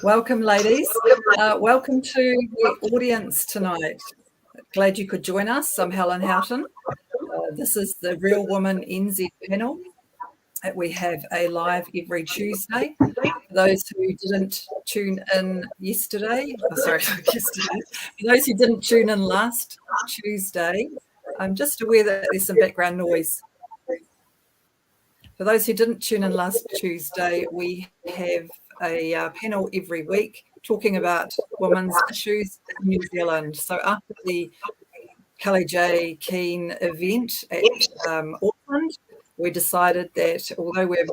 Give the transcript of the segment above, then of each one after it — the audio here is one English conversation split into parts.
Welcome, ladies. Welcome to the audience tonight. Glad you could join us. I'm Helen Houghton. This is the Real Woman NZ panel. We have a live every Tuesday. For those who didn't tune in yesterday, for those who didn't tune in last Tuesday, I'm just aware that there's some background noise. For those who didn't tune in last Tuesday, we have a panel every week talking about women's issues in New Zealand. So after the Kelly J. Keane event at Auckland, we decided that although we're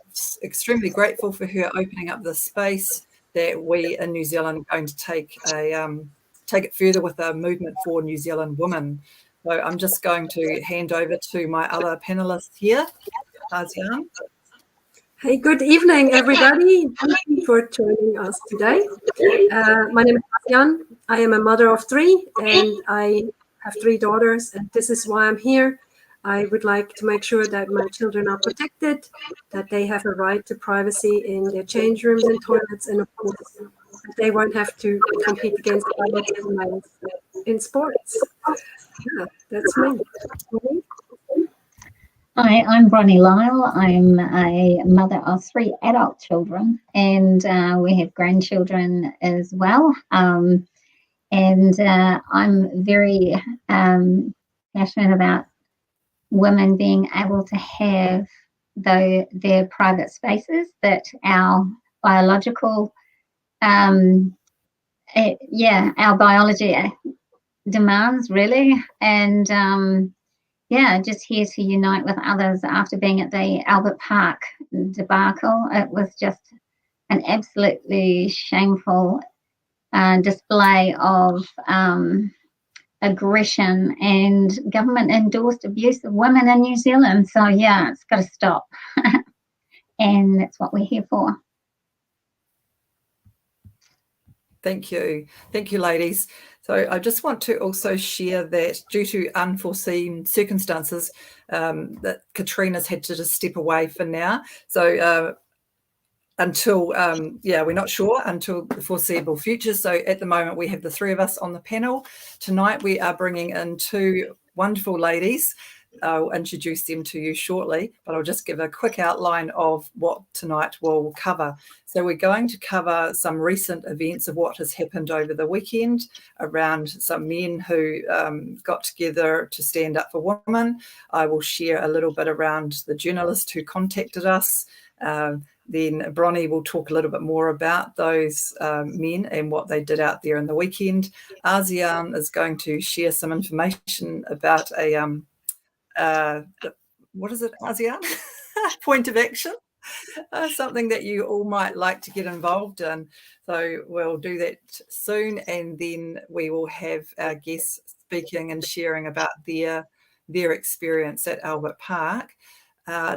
extremely grateful for her opening up this space, that we in New Zealand are going to take it further with a movement for New Zealand women. So I'm just going to hand over to my other panelists here. Azian. Hey, good evening, everybody. Thank you for joining us today. My name is Azian. I am a mother of three, and I have three daughters, and this is why I'm here. I would like to make sure that my children are protected, that they have a right to privacy in their change rooms and toilets, and of course, that they won't have to compete against others in sports. Yeah, that's me. Hi, I'm Bronnie Lyle. I'm a mother of three adult children, and we have grandchildren as well. I'm very passionate about women being able to have their private spaces that our biological, our biology demands, really, and just here to unite with others after being at the Albert Park debacle. It was just an absolutely shameful display of aggression and government-endorsed abuse of women in New Zealand. So, yeah, it's got to stop. And that's what we're here for. Thank you. Thank you, ladies. So I just want to also share that due to unforeseen circumstances, that Katrina's had to just step away for now. So until, we're not sure until the foreseeable future. So at the moment, we have the three of us on the panel. Tonight, we are bringing in two wonderful ladies. I'll introduce them to you shortly, but I'll just give a quick outline of what tonight will cover. So we're going to cover some recent events of what has happened over the weekend around some men who got together to stand up for women. I will share a little bit around the journalist who contacted us. Then Bronnie will talk a little bit more about those men and what they did out there in the weekend. Azian is going to share some information about what is it, Azian? Point of action, something that you all might like to get involved in. So we'll do that soon, and then we will have our guests speaking and sharing about their experience at Albert Park.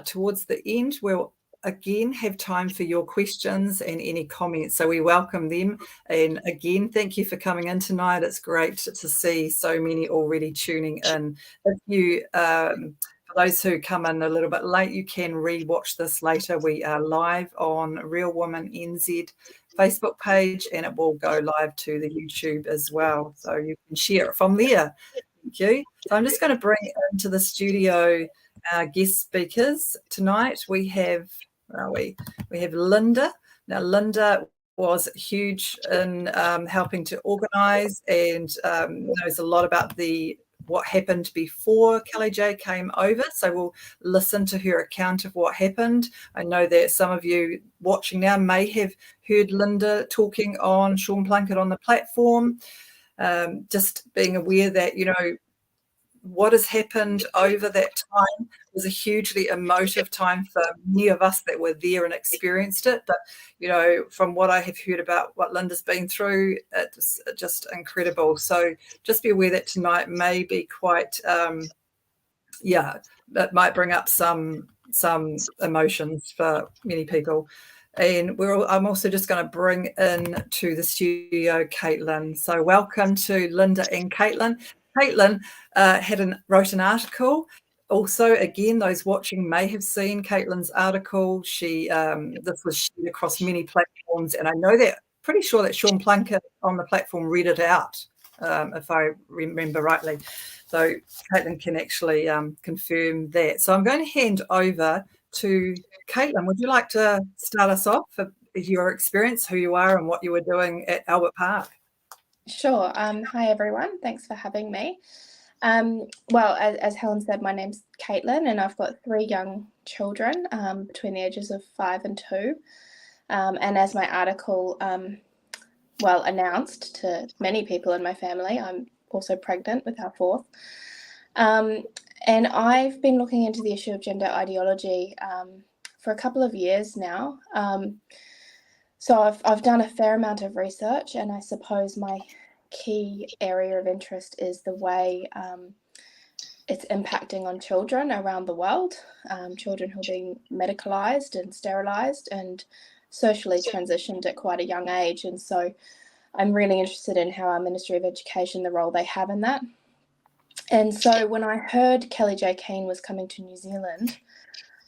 Towards the end, we'll again have time for your questions and any comments, so we welcome them. And again, thank you for coming in tonight. It's great to see so many already tuning in. If you for those who come in a little bit late, you can re-watch this later. We are live on RealWomenNZ Facebook page, and it will go live to the YouTube as well, so you can share it from there. Thank you. So I'm just going to bring into the studio our guest speakers tonight. We have Linda. Now, Linda was huge in helping to organise and knows a lot about what happened before Kelly J came over. So we'll listen to her account of what happened. I know that some of you watching now may have heard Linda talking on Sean Plunkett on the platform. Just being aware that, what has happened over that time was a hugely emotive time for many of us that were there and experienced it. But, from what I have heard about what Linda's been through, it's just incredible. So just be aware that tonight may be quite, that might bring up some emotions for many people. And I'm also just going to bring in to the studio Caitlin. So welcome to Linda and Caitlin. Caitlin wrote an article. Also, again, those watching may have seen Caitlin's article. This was shared across many platforms, and I know that pretty sure that Sean Plunkett on the platform read it out, if I remember rightly. So Caitlin can actually confirm that. So I'm going to hand over to Caitlin. Would you like to start us off for your experience, who you are and what you were doing at Albert Park? Sure. Hi, everyone. Thanks for having me. Well, as Helen said, my name's Caitlin, and I've got 3 young children between the ages of 5 and 2. And as my article announced to many people in my family, I'm also pregnant with our 4th. And I've been looking into the issue of gender ideology for a couple of years now. So I've done a fair amount of research, and I suppose my key area of interest is the way it's impacting on children around the world, children who are being medicalised and sterilised and socially transitioned at quite a young age. And so I'm really interested in how our Ministry of Education, the role they have in that. And so when I heard Kellie J Keane was coming to New Zealand,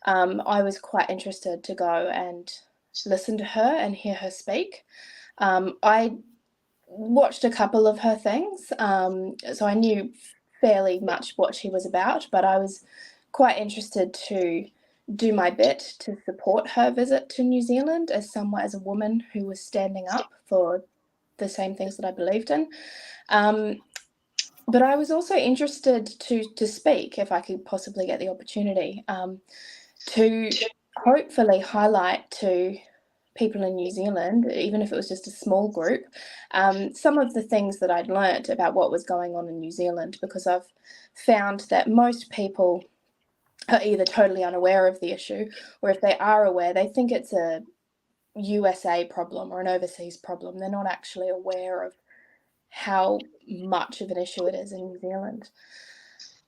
I was quite interested to go and listen to her and hear her speak. I watched a couple of her things, so I knew fairly much what she was about, but I was quite interested to do my bit to support her visit to New Zealand as a woman who was standing up for the same things that I believed in. But I was also interested to speak, if I could possibly get the opportunity, to hopefully highlight to people in New Zealand, even if it was just a small group, some of the things that I'd learnt about what was going on in New Zealand, because I've found that most people are either totally unaware of the issue, or if they are aware, they think it's a USA problem or an overseas problem. They're not actually aware of how much of an issue it is in New Zealand.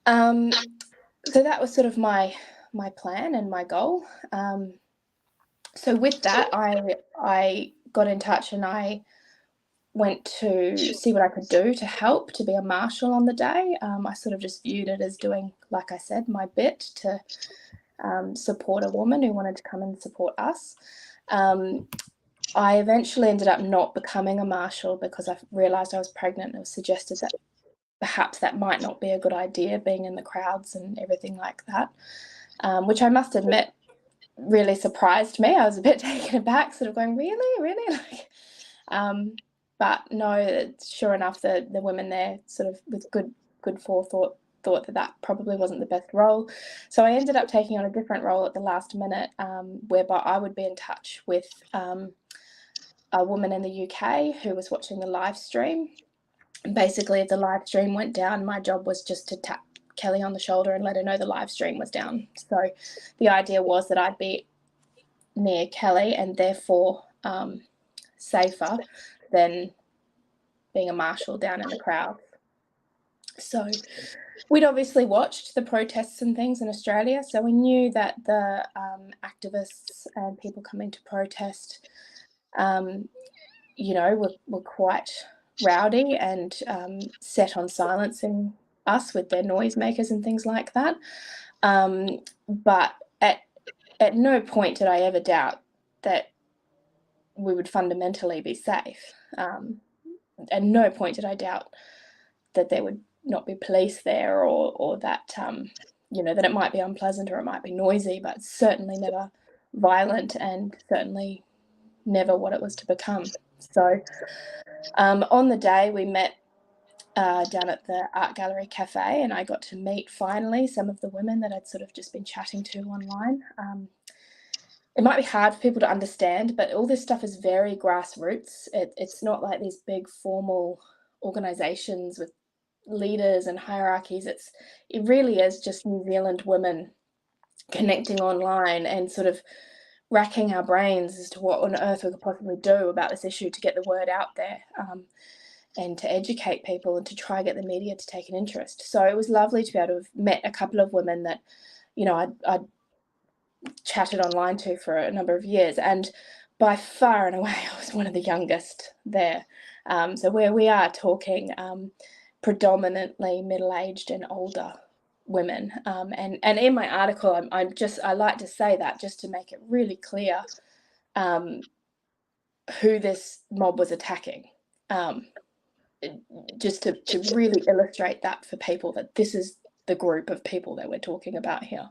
So that was sort of my plan and my goal. So with that, I got in touch and I went to see what I could do to help, to be a marshal on the day. I sort of just viewed it as doing, like I said, my bit to support a woman who wanted to come and support us. I eventually ended up not becoming a marshal because I realised I was pregnant, and it was suggested that perhaps that might not be a good idea, being in the crowds and everything like that, which I must admit really surprised me. I was a bit taken aback, sort of going, really? But no, sure enough, the women there sort of with good forethought thought that probably wasn't the best role. So I ended up taking on a different role at the last minute, whereby I would be in touch with a woman in the UK who was watching the live stream. And basically, if the live stream went down, my job was just to tap Kellie on the shoulder and let her know the live stream was down. So the idea was that I'd be near Kellie and therefore safer than being a marshal down in the crowd. So we'd obviously watched the protests and things in Australia, so we knew that the activists and people coming to protest, were quite rowdy and set on silencing us with their noisemakers and things like that. But at no point did I ever doubt that we would fundamentally be safe. At no point did I doubt that there would not be police there, or that that it might be unpleasant or it might be noisy, but certainly never violent, and certainly never what it was to become. So on the day we met down at the Art Gallery Cafe, and I got to meet finally some of the women that I'd sort of just been chatting to online. It might be hard for people to understand, but all this stuff is very grassroots. It's not like these big formal organisations with leaders and hierarchies. It really is just New Zealand women connecting online and sort of racking our brains as to what on earth we could possibly do about this issue to get the word out there, and to educate people and to try get the media to take an interest. So it was lovely to be able to have met a couple of women that, I'd chatted online to for a number of years, and by far and away I was one of the youngest there. So where we are talking predominantly middle-aged and older women, and in my article I like to say that just to make it really clear, who this mob was attacking, just to really illustrate that for people, that this is the group of people that we're talking about here.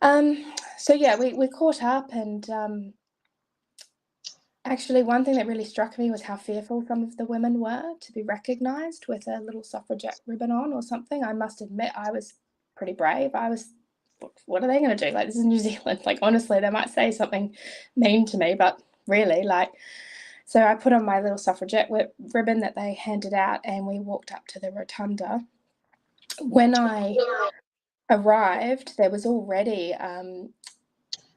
So yeah, we caught up, and actually one thing that really struck me was how fearful some of the women were to be recognised with a little suffragette ribbon on or something. I must admit, I was pretty brave. I was, what are they going to do? Like, this is New Zealand. Like, honestly, they might say something mean to me, but really, like, so I put on my little suffragette ribbon that they handed out, and we walked up to the rotunda. When I arrived, there was already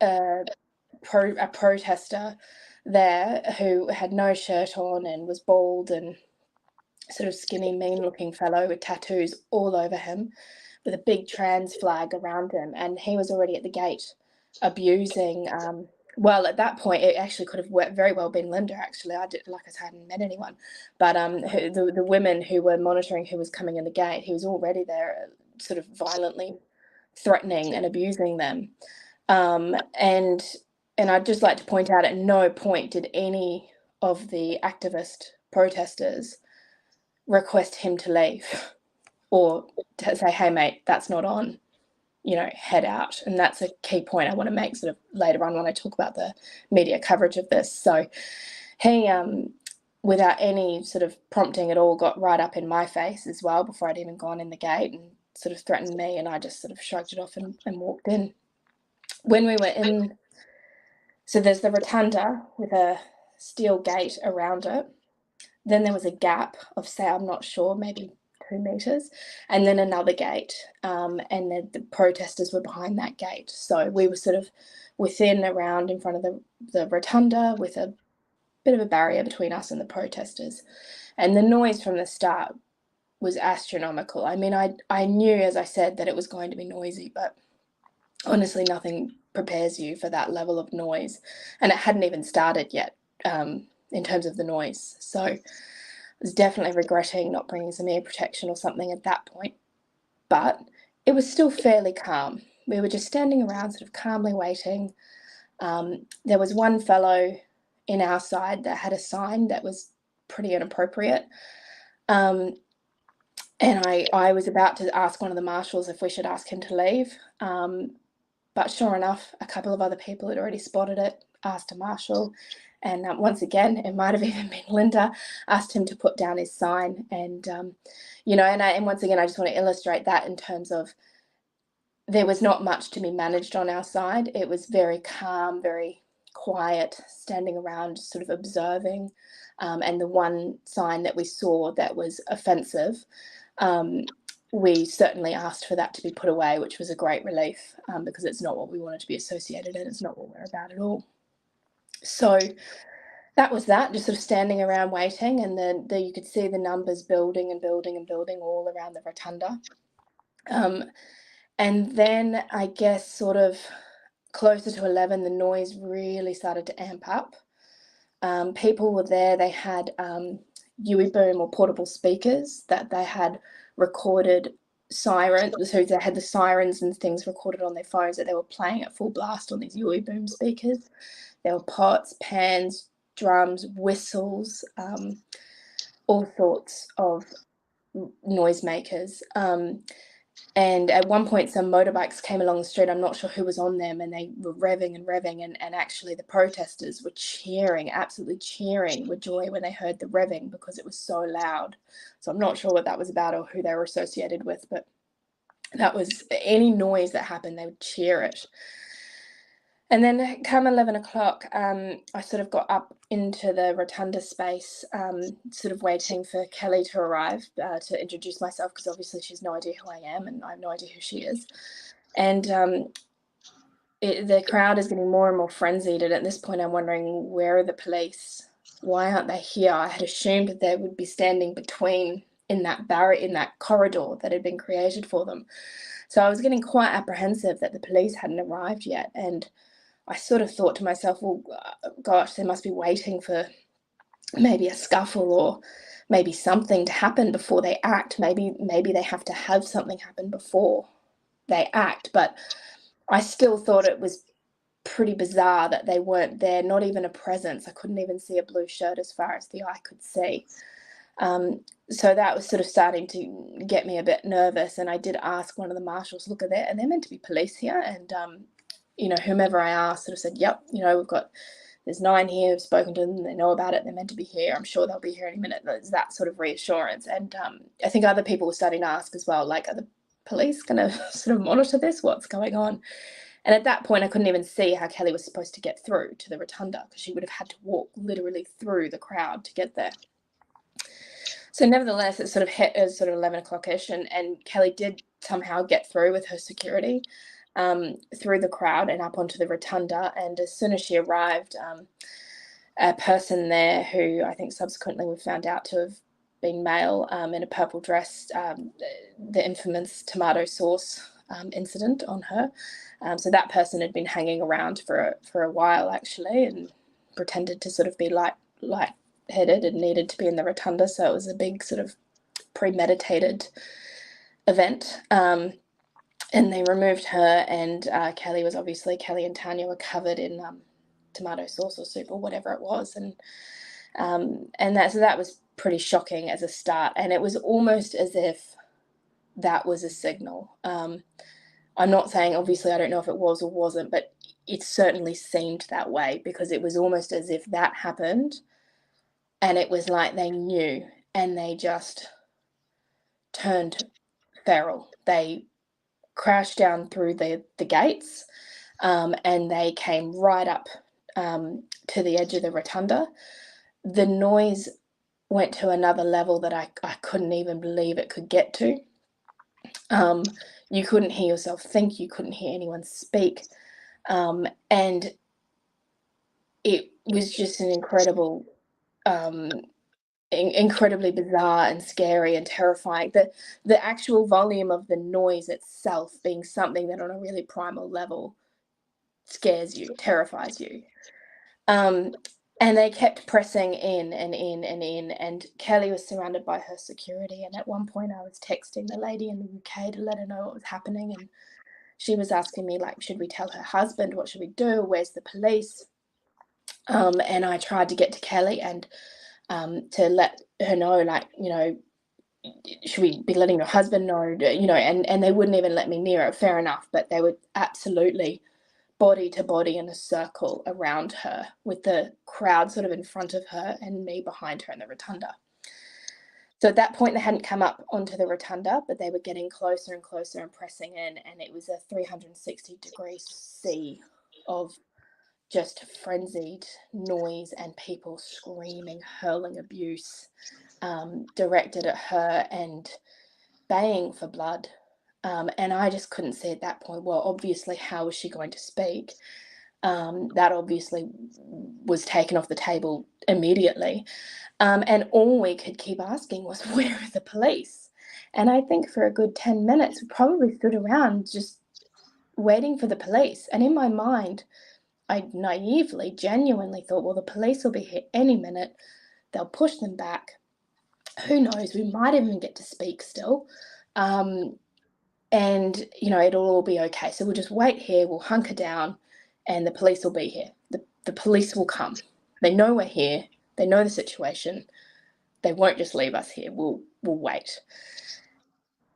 a protester there who had no shirt on and was bald and sort of skinny, mean-looking fellow with tattoos all over him, with a big trans flag around him, and he was already at the gate abusing. Well, at that point, it actually could have very well been Linda. Actually, I hadn't met anyone, but the women who were monitoring who was coming in the gate, he was already there, sort of violently threatening and abusing them. And I'd just like to point out, at no point did any of the activist protesters request him to leave or to say, hey, mate, that's not on, head out. And that's a key point I want to make sort of later on when I talk about the media coverage of this. So he, without any sort of prompting at all, got right up in my face as well before I'd even gone in the gate, and sort of threatened me, and I just sort of shrugged it off and walked in. When we were in, so there's the rotunda with a steel gate around it. Then there was a gap of, say, I'm not sure, maybe 2 meters, and then another gate, and the protesters were behind that gate. So we were sort of within, around, in front of the rotunda, with a bit of a barrier between us and the protesters. And the noise from the start was astronomical. I mean, I knew, as I said, that it was going to be noisy, but honestly, nothing prepares you for that level of noise. And it hadn't even started yet, in terms of the noise. So I was definitely regretting not bringing some ear protection or something at that point. But it was still fairly calm. We were just standing around, sort of calmly waiting. There was one fellow in our side that had a sign that was pretty inappropriate. And I was about to ask one of the marshals if we should ask him to leave. But sure enough, a couple of other people had already spotted it, asked a marshal. And once again, it might have even been Linda, asked him to put down his sign. And, and once again, I just want to illustrate that in terms of there was not much to be managed on our side. It was very calm, very quiet, standing around, sort of observing. And the one sign that we saw that was offensive, we certainly asked for that to be put away, which was a great relief, because it's not what we wanted to be associated in. It's not what we're about at all. So that was that, just sort of standing around waiting, and then you could see the numbers building and building and building all around the rotunda. And then I guess sort of closer to 11, the noise really started to amp up. People were there. They had UE boom or portable speakers that they had recorded sirens. So they had the sirens and things recorded on their phones that they were playing at full blast on these UE boom speakers. There were pots, pans, drums, whistles, all sorts of noisemakers. And at one point, some motorbikes came along the street. I'm not sure who was on them, and they were revving and revving. And actually, the protesters were cheering, absolutely cheering with joy when they heard the revving, because it was so loud. So I'm not sure what that was about or who they were associated with, but that was any noise that happened, they would cheer it. And then come 11 o'clock, I sort of got up into the rotunda space, sort of waiting for Kelly to arrive to introduce myself, because obviously she's no idea who I am and I have no idea who she is. And the crowd is getting more and more frenzied. And at this point, I'm wondering, where are the police? Why aren't they here? I had assumed that they would be standing between in that barrier, in that corridor that had been created for them. So I was getting quite apprehensive that the police hadn't arrived yet. And I sort of thought to myself, well, gosh, they must be waiting for maybe a scuffle or maybe something to happen before they act. Maybe they have to have something happen before they act. But I still thought it was pretty bizarre that they weren't there, not even a presence. I couldn't even see a blue shirt as far as the eye could see. So that was sort of starting to get me a bit nervous, and I did ask one of the marshals, look, are there meant to be police here? And whomever I asked sort of said, yep, there's 9 here, I've spoken to them, they know about it, they're meant to be here, I'm sure they'll be here any minute. There's that sort of reassurance. And I think other people were starting to ask as well, like, are the police going to sort of monitor this? What's going on? And at that point, I couldn't even see how Kelly was supposed to get through to the rotunda, because she would have had to walk literally through the crowd to get there. So nevertheless, it sort of hit as sort of 11 o'clock-ish, and Kelly did somehow get through with her security through the crowd and up onto the rotunda. And as soon as she arrived, a person there who I think subsequently we found out to have been male, in a purple dress, the infamous tomato sauce incident on her. So that person had been hanging around for a while, actually, and pretended to sort of be light-headed and needed to be in the rotunda. So it was a big sort of premeditated event. And they removed her, and Kelly and Tanya were covered in tomato sauce or soup or whatever it was. And that was pretty shocking as a start. And it was almost as if that was a signal. I'm not saying, obviously, I don't know if it was or wasn't, but it certainly seemed that way, because it was almost as if that happened and it was like they knew and they just turned feral. They crashed down through the gates, and they came right up to the edge of the rotunda. The noise went to another level that I couldn't even believe it could get to. You couldn't hear yourself think, you couldn't hear anyone speak, and it was just an incredibly bizarre and scary and terrifying. The actual volume of the noise itself being something that on a really primal level scares you, terrifies you. And they kept pressing in and in and in, and Kelly was surrounded by her security. And at one point I was texting the lady in the UK to let her know what was happening, and she was asking me, like, should we tell her husband? What should we do? Where's the police? And I tried to get to Kelly and to let her know, like, should we be letting your husband know? And they wouldn't even let me near it. Fair enough, but they were absolutely body to body in a circle around her, with the crowd sort of in front of her and me behind her in the rotunda. So at that point, they hadn't come up onto the rotunda, but they were getting closer and closer and pressing in, and it was a 360-degree sea of just frenzied noise and people screaming, hurling abuse directed at her and baying for blood. And I just couldn't see at that point, well, obviously, how was she going to speak? That obviously was taken off the table immediately. And all we could keep asking was, where are the police? And I think for a good 10 minutes, we probably stood around just waiting for the police. And in my mind, I naively, genuinely thought, well, the police will be here any minute. They'll push them back. Who knows? We might even get to speak still. And, it'll all be okay. So we'll just wait here, we'll hunker down, and the police will be here. The police will come. They know we're here. They know the situation. They won't just leave us here. We'll wait.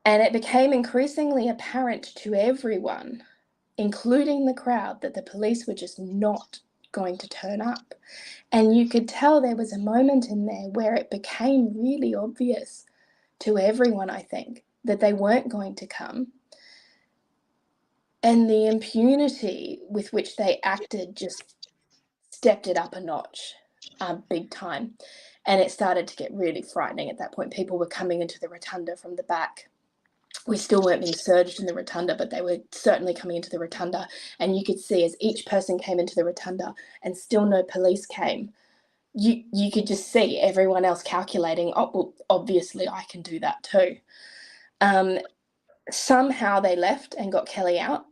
And it became increasingly apparent to everyone, including the crowd, that the police were just not going to turn up. And you could tell there was a moment in there where it became really obvious to everyone, I think, that they weren't going to come. And the impunity with which they acted just stepped it up a notch, big time. And it started to get really frightening at that point. People were coming into the rotunda from the back. We still weren't being surged in the rotunda, but they were certainly coming into the rotunda. And you could see as each person came into the rotunda and still no police came, you could just see everyone else calculating, oh, well, obviously I can do that too. Somehow they left and got Kelly out,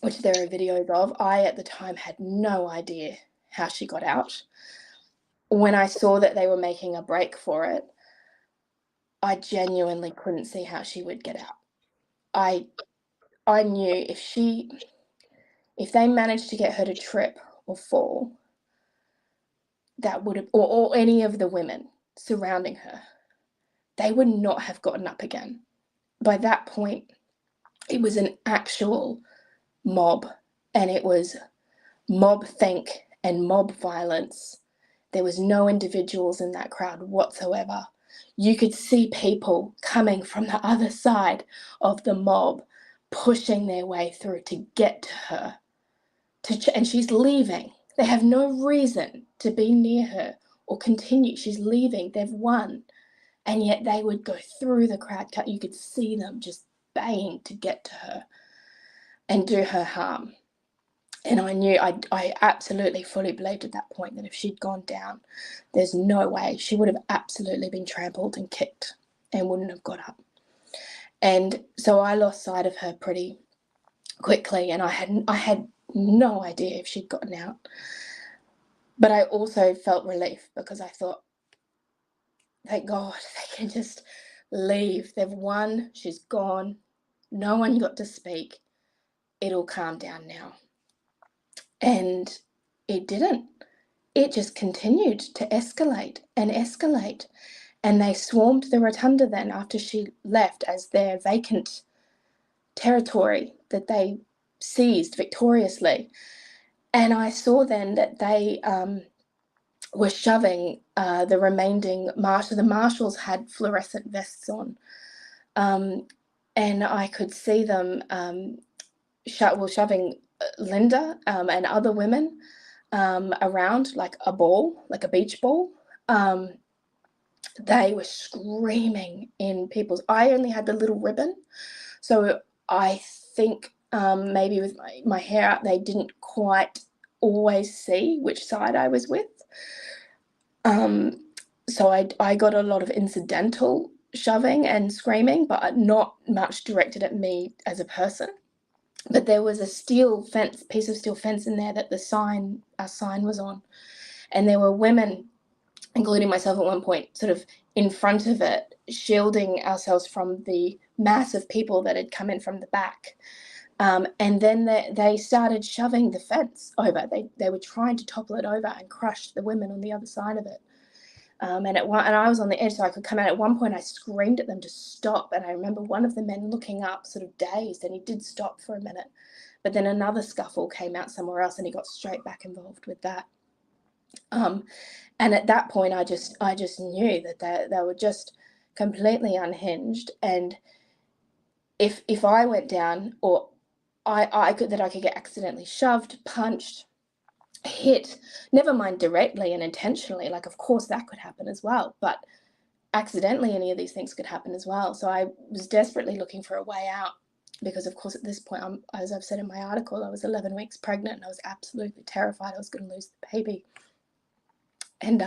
which there are videos of. I, at the time, had no idea how she got out. When I saw that they were making a break for it, I genuinely couldn't see how she would get out. I knew if she if they managed to get her to trip or fall, that would have, or any of the women surrounding her, they would not have gotten up again. By that point, it was an actual mob, and it was mob think and mob violence. There was no individuals in that crowd whatsoever. You could see people coming from the other side of the mob, pushing their way through to get to her. And she's leaving. They have no reason to be near her or continue. She's leaving. They've won. And yet they would go through the crowd. You could see them just baying to get to her and do her harm. And I knew, I absolutely fully believed at that point that if she'd gone down, there's no way, she would have absolutely been trampled and kicked and wouldn't have got up. And so I lost sight of her pretty quickly, and I had no idea if she'd gotten out. But I also felt relief, because I thought, thank God, they can just leave. They've won. She's gone. No one got to speak. It'll calm down now. And it didn't. It just continued to escalate and escalate. And they swarmed the rotunda then after she left as their vacant territory that they seized victoriously. And I saw then that they were shoving the remaining marshals. The marshals had fluorescent vests on. And I could see them shoving Linda and other women around like a ball, like a beach ball. They were screaming in people's... I only had the little ribbon, so I think maybe with my hair out, they didn't quite always see which side I was with. So I got a lot of incidental shoving and screaming, but not much directed at me as a person. But there was a piece of steel fence in there that our sign was on. And there were women, including myself at one point, sort of in front of it, shielding ourselves from the mass of people that had come in from the back. And then they started shoving the fence over. They were trying to topple it over and crush the women on the other side of it. And I was on the edge, so I could come out. At one point, I screamed at them to stop. And I remember one of the men looking up, sort of dazed, and he did stop for a minute. But then another scuffle came out somewhere else, and he got straight back involved with that. And at that point, I just knew that they were just completely unhinged. And if I went down, or I could get accidentally shoved, punched, hit, never mind directly and intentionally, like of course that could happen as well, but accidentally any of these things could happen as well. So I was desperately looking for a way out, because of course at this point, as I've said in my article, I was 11 weeks pregnant and I was absolutely terrified I was going to lose the baby. And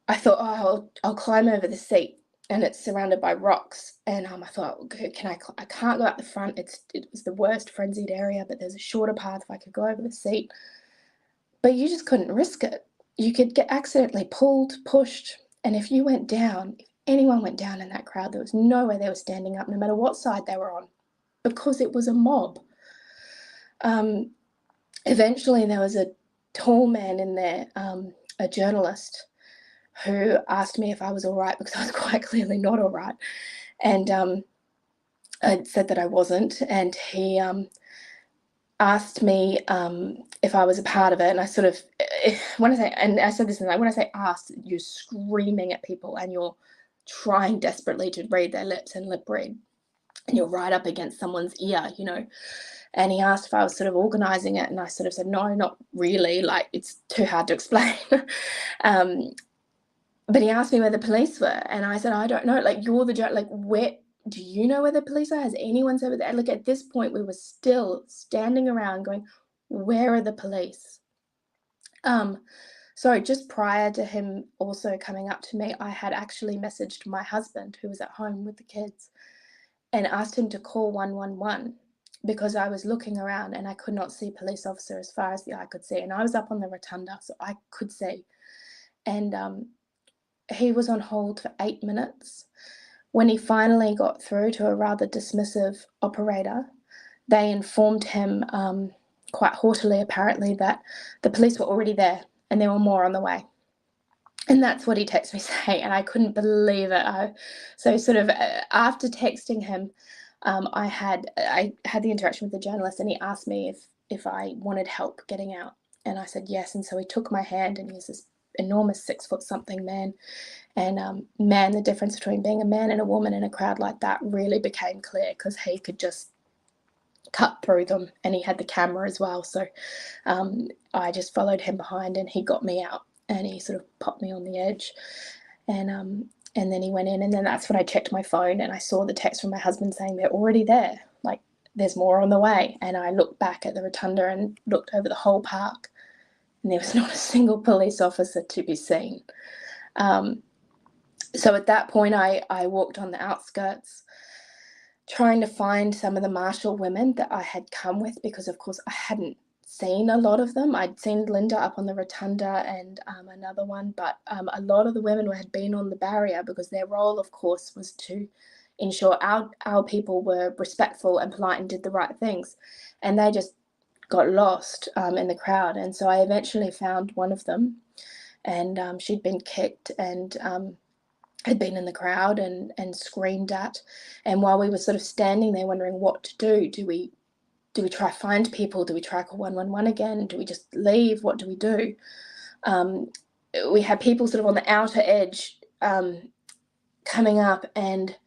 I thought, I'll climb over the seat, and it's surrounded by rocks. And I thought, okay, I can't go out the front. It was the worst frenzied area, but there's a shorter path if I could go over the seat. But you just couldn't risk it. You could get accidentally pulled, pushed, and if you went down, if anyone went down in that crowd, there was no way they were standing up, no matter what side they were on, because it was a mob. Eventually, there was a tall man in there, a journalist, who asked me if I was all right, because I was quite clearly not all right. And I said that I wasn't, and he asked me if I was a part of it. And I sort of, when I said this, when I say asked, you're screaming at people and you're trying desperately to read their lips and lip read, and you're right up against someone's ear, And he asked if I was sort of organising it, and I sort of said, no, not really, like it's too hard to explain. But he asked me where the police were, and I said, I don't know, like you're the judge, like where do you know where the police are? Has anyone said that? Like at this point, we were still standing around going, where are the police? So just prior to him also coming up to me, I had actually messaged my husband, who was at home with the kids, and asked him to call 111, because I was looking around and I could not see police officer as far as the eye could see. And I was up on the rotunda, so I could see. And he was on hold for 8 minutes. When he finally got through to a rather dismissive operator, they informed him quite haughtily apparently, that the police were already there and there were more on the way. And that's what he texted me saying, and I couldn't believe it. So sort of after texting him, I had the interaction with the journalist, and he asked me if I wanted help getting out, and I said yes. And so he took my hand, and he's this enormous 6-foot-something man, and man, the difference between being a man and a woman in a crowd like that really became clear, because he could just cut through them, and he had the camera as well. So I just followed him behind, and he got me out, and he sort of popped me on the edge, and then he went in, and then that's when I checked my phone, and I saw the text from my husband saying they're already there, like there's more on the way. And I looked back at the rotunda and looked over the whole park, and there was not a single police officer to be seen. So at that point, I walked on the outskirts, trying to find some of the marshal women that I had come with, because of course I hadn't seen a lot of them. I'd seen Linda up on the rotunda and another one, but a lot of the women had been on the barrier, because their role, of course, was to ensure our people were respectful and polite and did the right things, and they just got lost in the crowd. And so I eventually found one of them, and she'd been kicked and had been in the crowd and screamed at. And while we were sort of standing there wondering what to do, do we try find people? Do we try call 111 again? Do we just leave? What do we do? We had people sort of on the outer edge coming up and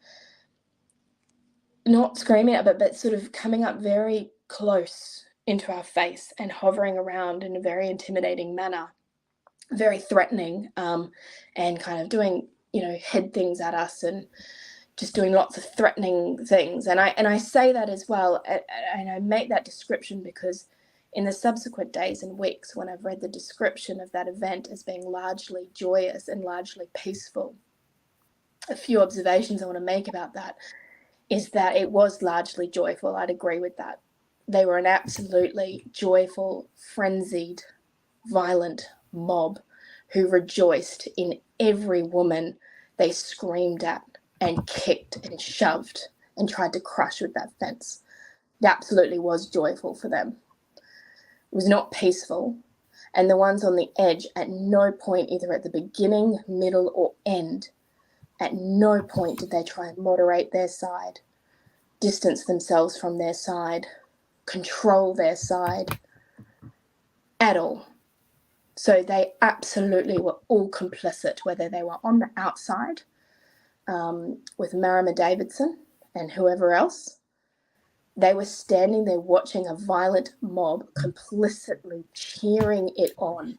not screaming at, but sort of coming up very close into our face and hovering around in a very intimidating manner, very threatening, and kind of doing, head things at us and just doing lots of threatening things. And I say that as well, and I make that description because in the subsequent days and weeks, when I've read the description of that event as being largely joyous and largely peaceful, a few observations I want to make about that is that it was largely joyful. I'd agree with that. They were an absolutely joyful, frenzied, violent mob who rejoiced in every woman they screamed at and kicked and shoved and tried to crush with that fence. It absolutely was joyful for them. It was not peaceful. And the ones on the edge, at no point, either at the beginning, middle, or end, at no point did they try and moderate their side, distance themselves from their side, control their side at all. So they absolutely were all complicit, whether they were on the outside with Marama Davidson and whoever else. They were standing there watching a violent mob complicitly cheering it on.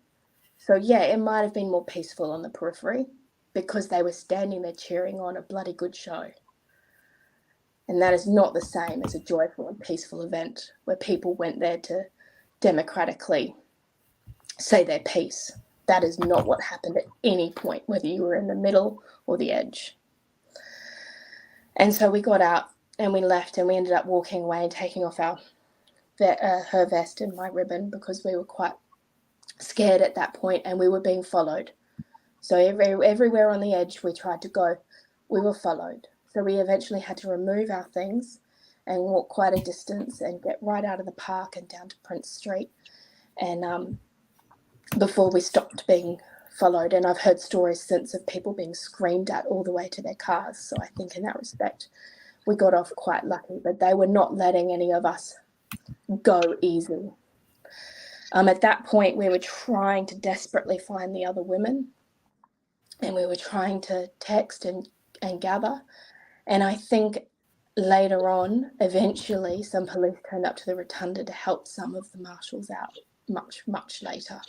So yeah, it might have been more peaceful on the periphery because they were standing there cheering on a bloody good show. And that is not the same as a joyful and peaceful event where people went there to democratically say their piece. That is not what happened at any point, whether you were in the middle or the edge. And so we got out and we left, and we ended up walking away and taking off her vest and my ribbon because we were quite scared at that point and we were being followed. So everywhere on the edge we tried to go, we were followed. So we eventually had to remove our things and walk quite a distance and get right out of the park and down to Prince Street, and before we stopped being followed. And I've heard stories since of people being screamed at all the way to their cars. So I think in that respect, we got off quite lucky, but they were not letting any of us go easy. At that point, we were trying to desperately find the other women, and we were trying to text and gather. And I think later on, eventually, some police turned up to the rotunda to help some of the marshals out much, much later.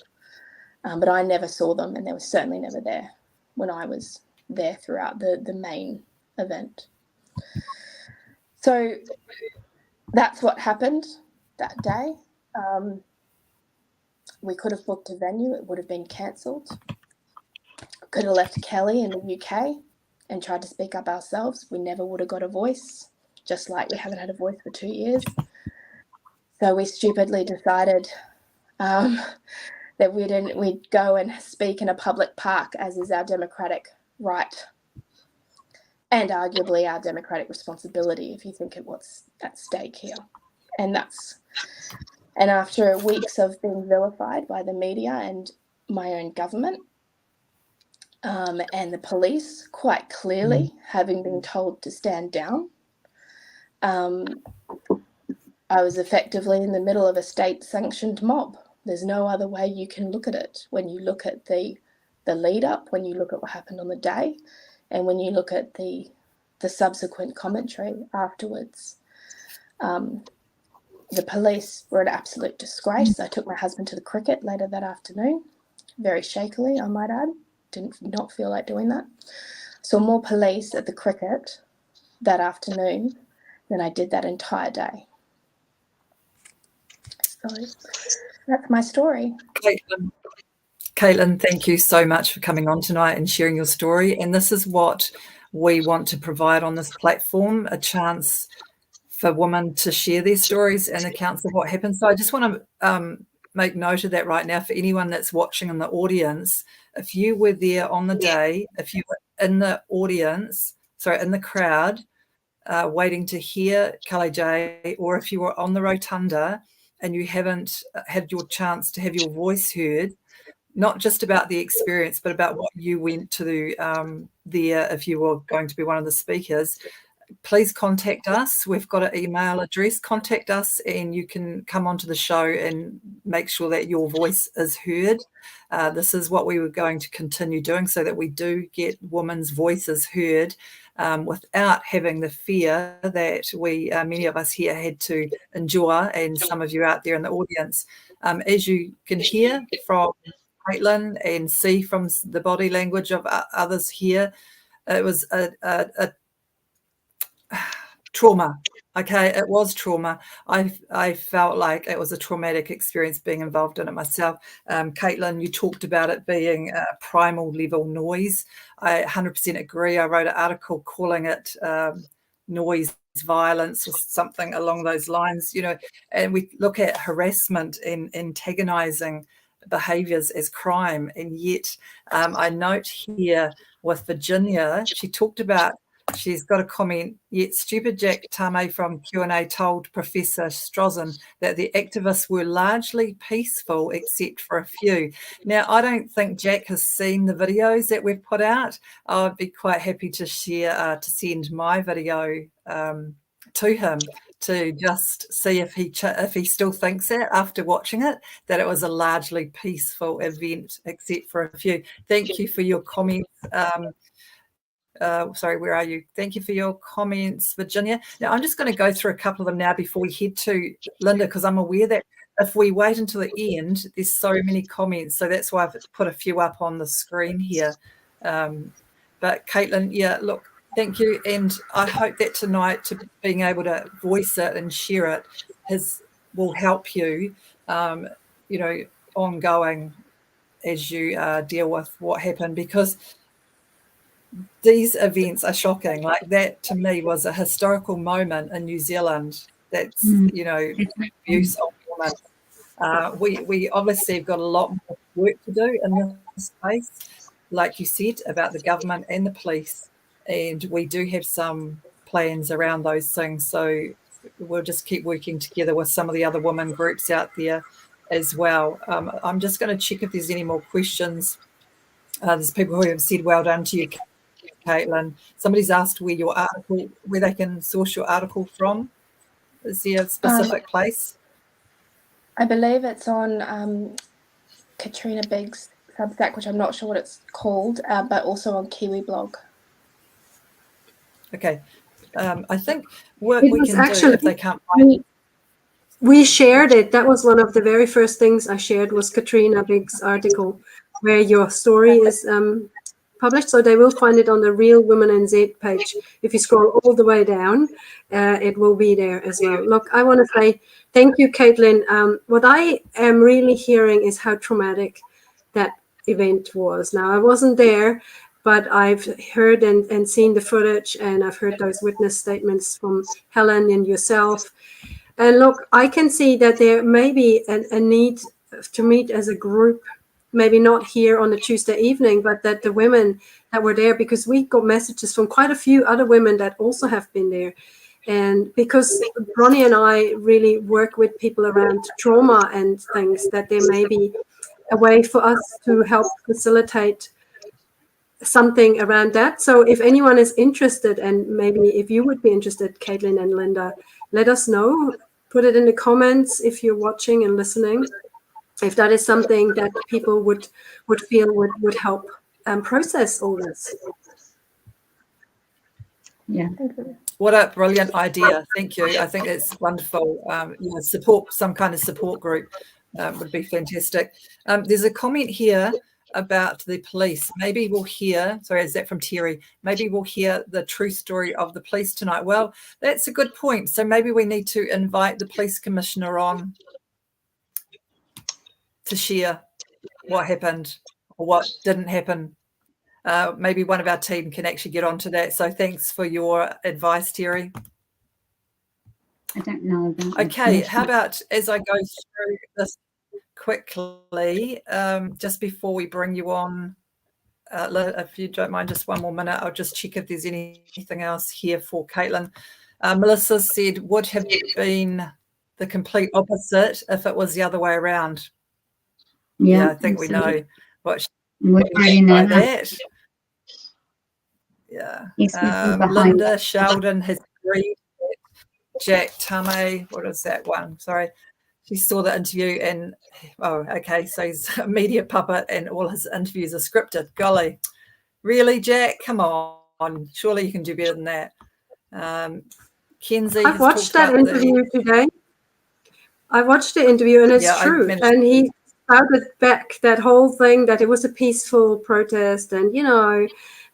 But I never saw them, and they were certainly never there when I was there throughout the main event. So that's what happened that day. We could have booked a venue. It would have been cancelled. Could have left Kelly in the UK and tried to speak up ourselves. We never would have got a voice, just like we haven't had a voice for 2 years. So we stupidly decided that we'd go and speak in a public park, as is our democratic right and arguably our democratic responsibility if you think of what's at stake here. And And after weeks of being vilified by the media and my own government, and the police, quite clearly having been told to stand down, I was effectively in the middle of a state-sanctioned mob. There's no other way you can look at it when you look at the lead-up, when you look at what happened on the day, and when you look at the subsequent commentary afterwards. The police were an absolute disgrace. I took my husband to the cricket later that afternoon, very shakily, I might add. Did not feel like doing that. Saw more police at the cricket that afternoon than I did that entire day. So that's my story. Caitlin, thank you so much for coming on tonight and sharing your story. And this is what we want to provide on this platform, a chance for women to share their stories and accounts of what happened. So I just want to make note of that right now for anyone that's watching in the audience. If you were there on the day, if you were in the audience, in the crowd, waiting to hear Kelly J, or if you were on the rotunda and you haven't had your chance to have your voice heard, not just about the experience, but about what you went to there, if you were going to be one of the speakers, please contact us. We've got an email address. Contact us and you can come onto the show and make sure that your voice is heard. This is what we were going to continue doing so that we do get women's voices heard without having the fear that many of us here had to endure, and some of you out there in the audience. As you can hear from Caitlin and see from the body language of others here, it was a trauma. Okay, it was trauma. I felt like it was a traumatic experience being involved in it myself. Caitlin, you talked about it being a primal level noise. I 100% agree. I wrote an article calling it noise violence or something along those lines, and we look at harassment and antagonizing behaviors as crime. And yet I note here with Virginia, she talked about, she's got a comment, yet stupid Jack Tame from Q&A told Professor Strozan that the activists were largely peaceful except for a few. Now, I don't think Jack has seen the videos that we've put out. I'd be quite happy to share, to send my video to him to just see if he still thinks that after watching it, that it was a largely peaceful event except for a few. Thank you for your comments. Sorry, where are you? Thank you for your comments, Virginia. Now, I'm just going to go through a couple of them now before we head to Linda, because I'm aware that if we wait until the end, there's so many comments. So that's why I've put a few up on the screen here. But Caitlin, yeah, look, thank you. And I hope that tonight, being able to voice it and share it will help you, ongoing as you deal with what happened, because these events are shocking. Like that, to me, was a historical moment in New Zealand. That's, abuse of women. We obviously have got a lot more work to do in this space, like you said, about the government and the police. And we do have some plans around those things. So we'll just keep working together with some of the other women groups out there as well. I'm just going to check if there's any more questions. There's people who have said, well done to you, Caitlin. Somebody's asked where they can source your article from. Is there a specific place? I believe it's on Katrina Bigg's Substack, which I'm not sure what it's called, but also on Kiwi Blog. Okay. I think what we can do if they can't find it. We shared it. That was one of the very first things I shared, was Katrina Bigg's article where your story is published. So they will find it on the RealWomenNZ page. If you scroll all the way down, it will be there as well. Look, I want to say thank you, Caitlin. What I am really hearing is how traumatic that event was. Now, I wasn't there, but I've heard and seen the footage, and I've heard those witness statements from Helen and yourself. And look, I can see that there may be a need to meet as a group, maybe not here on a Tuesday evening, but that the women that were there, because we got messages from quite a few other women that also have been there, And because Bronnie and I really work with people around trauma and things, that there may be a way for us to help facilitate something around that. So if anyone is interested, and maybe if you would be interested, Caitlin and Linda, let us know. Put it in the comments if you're watching and listening, if that is something that people would feel would help process all this. Yeah. What a brilliant idea. Thank you. I think it's wonderful. Support, some kind of support group would be fantastic. There's a comment here about the police. Maybe we'll hear, sorry, is that from Terry? Maybe we'll hear the true story of the police tonight. Well, that's a good point. So maybe we need to invite the police commissioner on to share what happened or what didn't happen. Maybe one of our team can actually get onto that. So thanks for your advice, Terry. I don't know about Okay, how about as I go through this quickly, just before we bring you on, if you don't mind, just one more minute, I'll just check if there's anything else here for Caitlin. Melissa said, would have been the complete opposite if it was the other way around. Yeah, I think we know what she meant by that. Yeah. Linda Sheldon has agreed. Jack Tame, what is that one? Sorry. She saw the interview and, oh, okay, so he's a media puppet and all his interviews are scripted. Golly. Really, Jack? Come on. Surely you can do better than that. Kenzie I've watched that interview today. I watched the interview and it's true. And he spouted back that whole thing that it was a peaceful protest and, you know,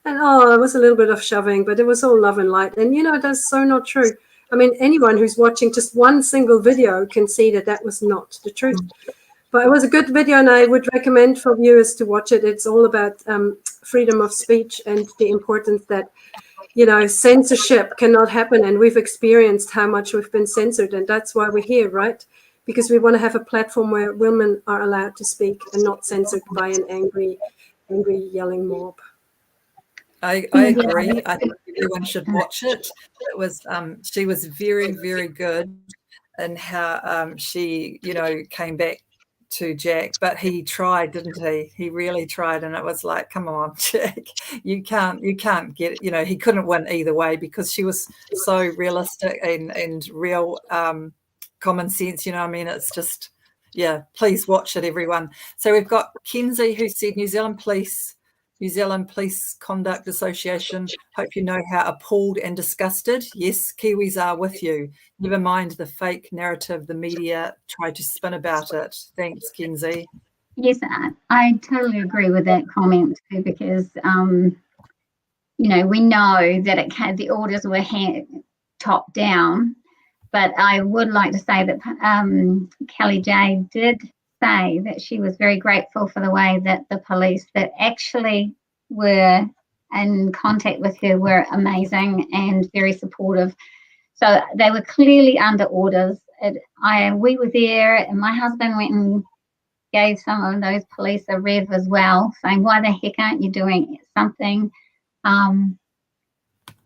and it was a little bit of shoving, but it was all love and light. And, you know, that's so not true. I mean, anyone who's watching just one single video can see that that was not the truth. But it was a good video and I would recommend for viewers to watch it. It's all about freedom of speech and the importance that, you know, censorship cannot happen. And we've experienced how much we've been censored. And that's why we're here, right? Because we want to have a platform where women are allowed to speak and not censored by an angry yelling mob. I agree. I think everyone should watch it. It was she was very, very good in how she, you know, came back to Jack, but he tried, didn't he? He really tried, and it was like, come on, Jack, you can't get it. You know, he couldn't win either way because she was so realistic and real common sense. You know what I mean? It's just, yeah, please watch it, everyone. So we've got Kenzie who said New Zealand Police Conduct Association, hope you know how appalled and disgusted. Yes, Kiwis are with you. Never mind the fake narrative the media tried to spin about it. Thanks, Kenzie. Yes, I totally agree with that comment too, because, you know, we know that the orders were top down, but I would like to say that Kelly J did say that she was very grateful for the way that the police that actually were in contact with her were amazing and very supportive. So they were clearly under orders. We were there and my husband went and gave some of those police a rev as well, saying, why the heck aren't you doing something? And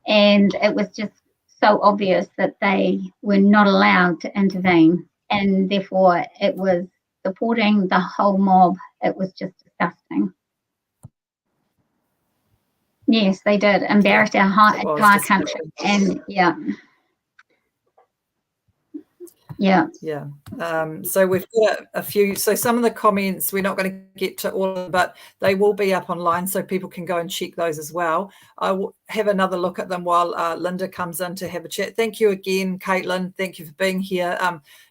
it was just so obvious that they were not allowed to intervene, and therefore it was supporting the whole mob. It was just disgusting. Yes, they did. Embarrassed our entire country. And yeah. So we've got a few. So some of the comments we're not going to get to all of them, but they will be up online so people can go and check those as well. I will have another look at them while Linda comes in to have a chat. Thank you again, Caitlin. Thank you for being here.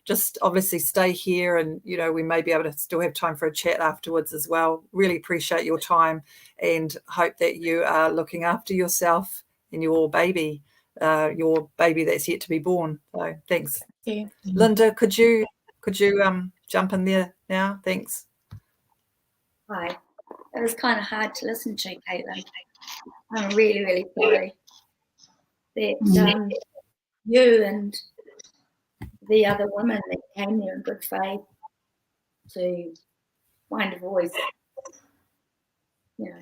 Just obviously stay here, and you know we may be able to still have time for a chat afterwards as well. Really appreciate your time and hope that you are looking after yourself and your baby that's yet to be born. So thanks. Yeah. Linda, could you jump in there now? Thanks. Hi. It was kind of hard to listen to, Caitlin. I'm really, really sorry that you and the other women that came there in good faith to find a voice, you know,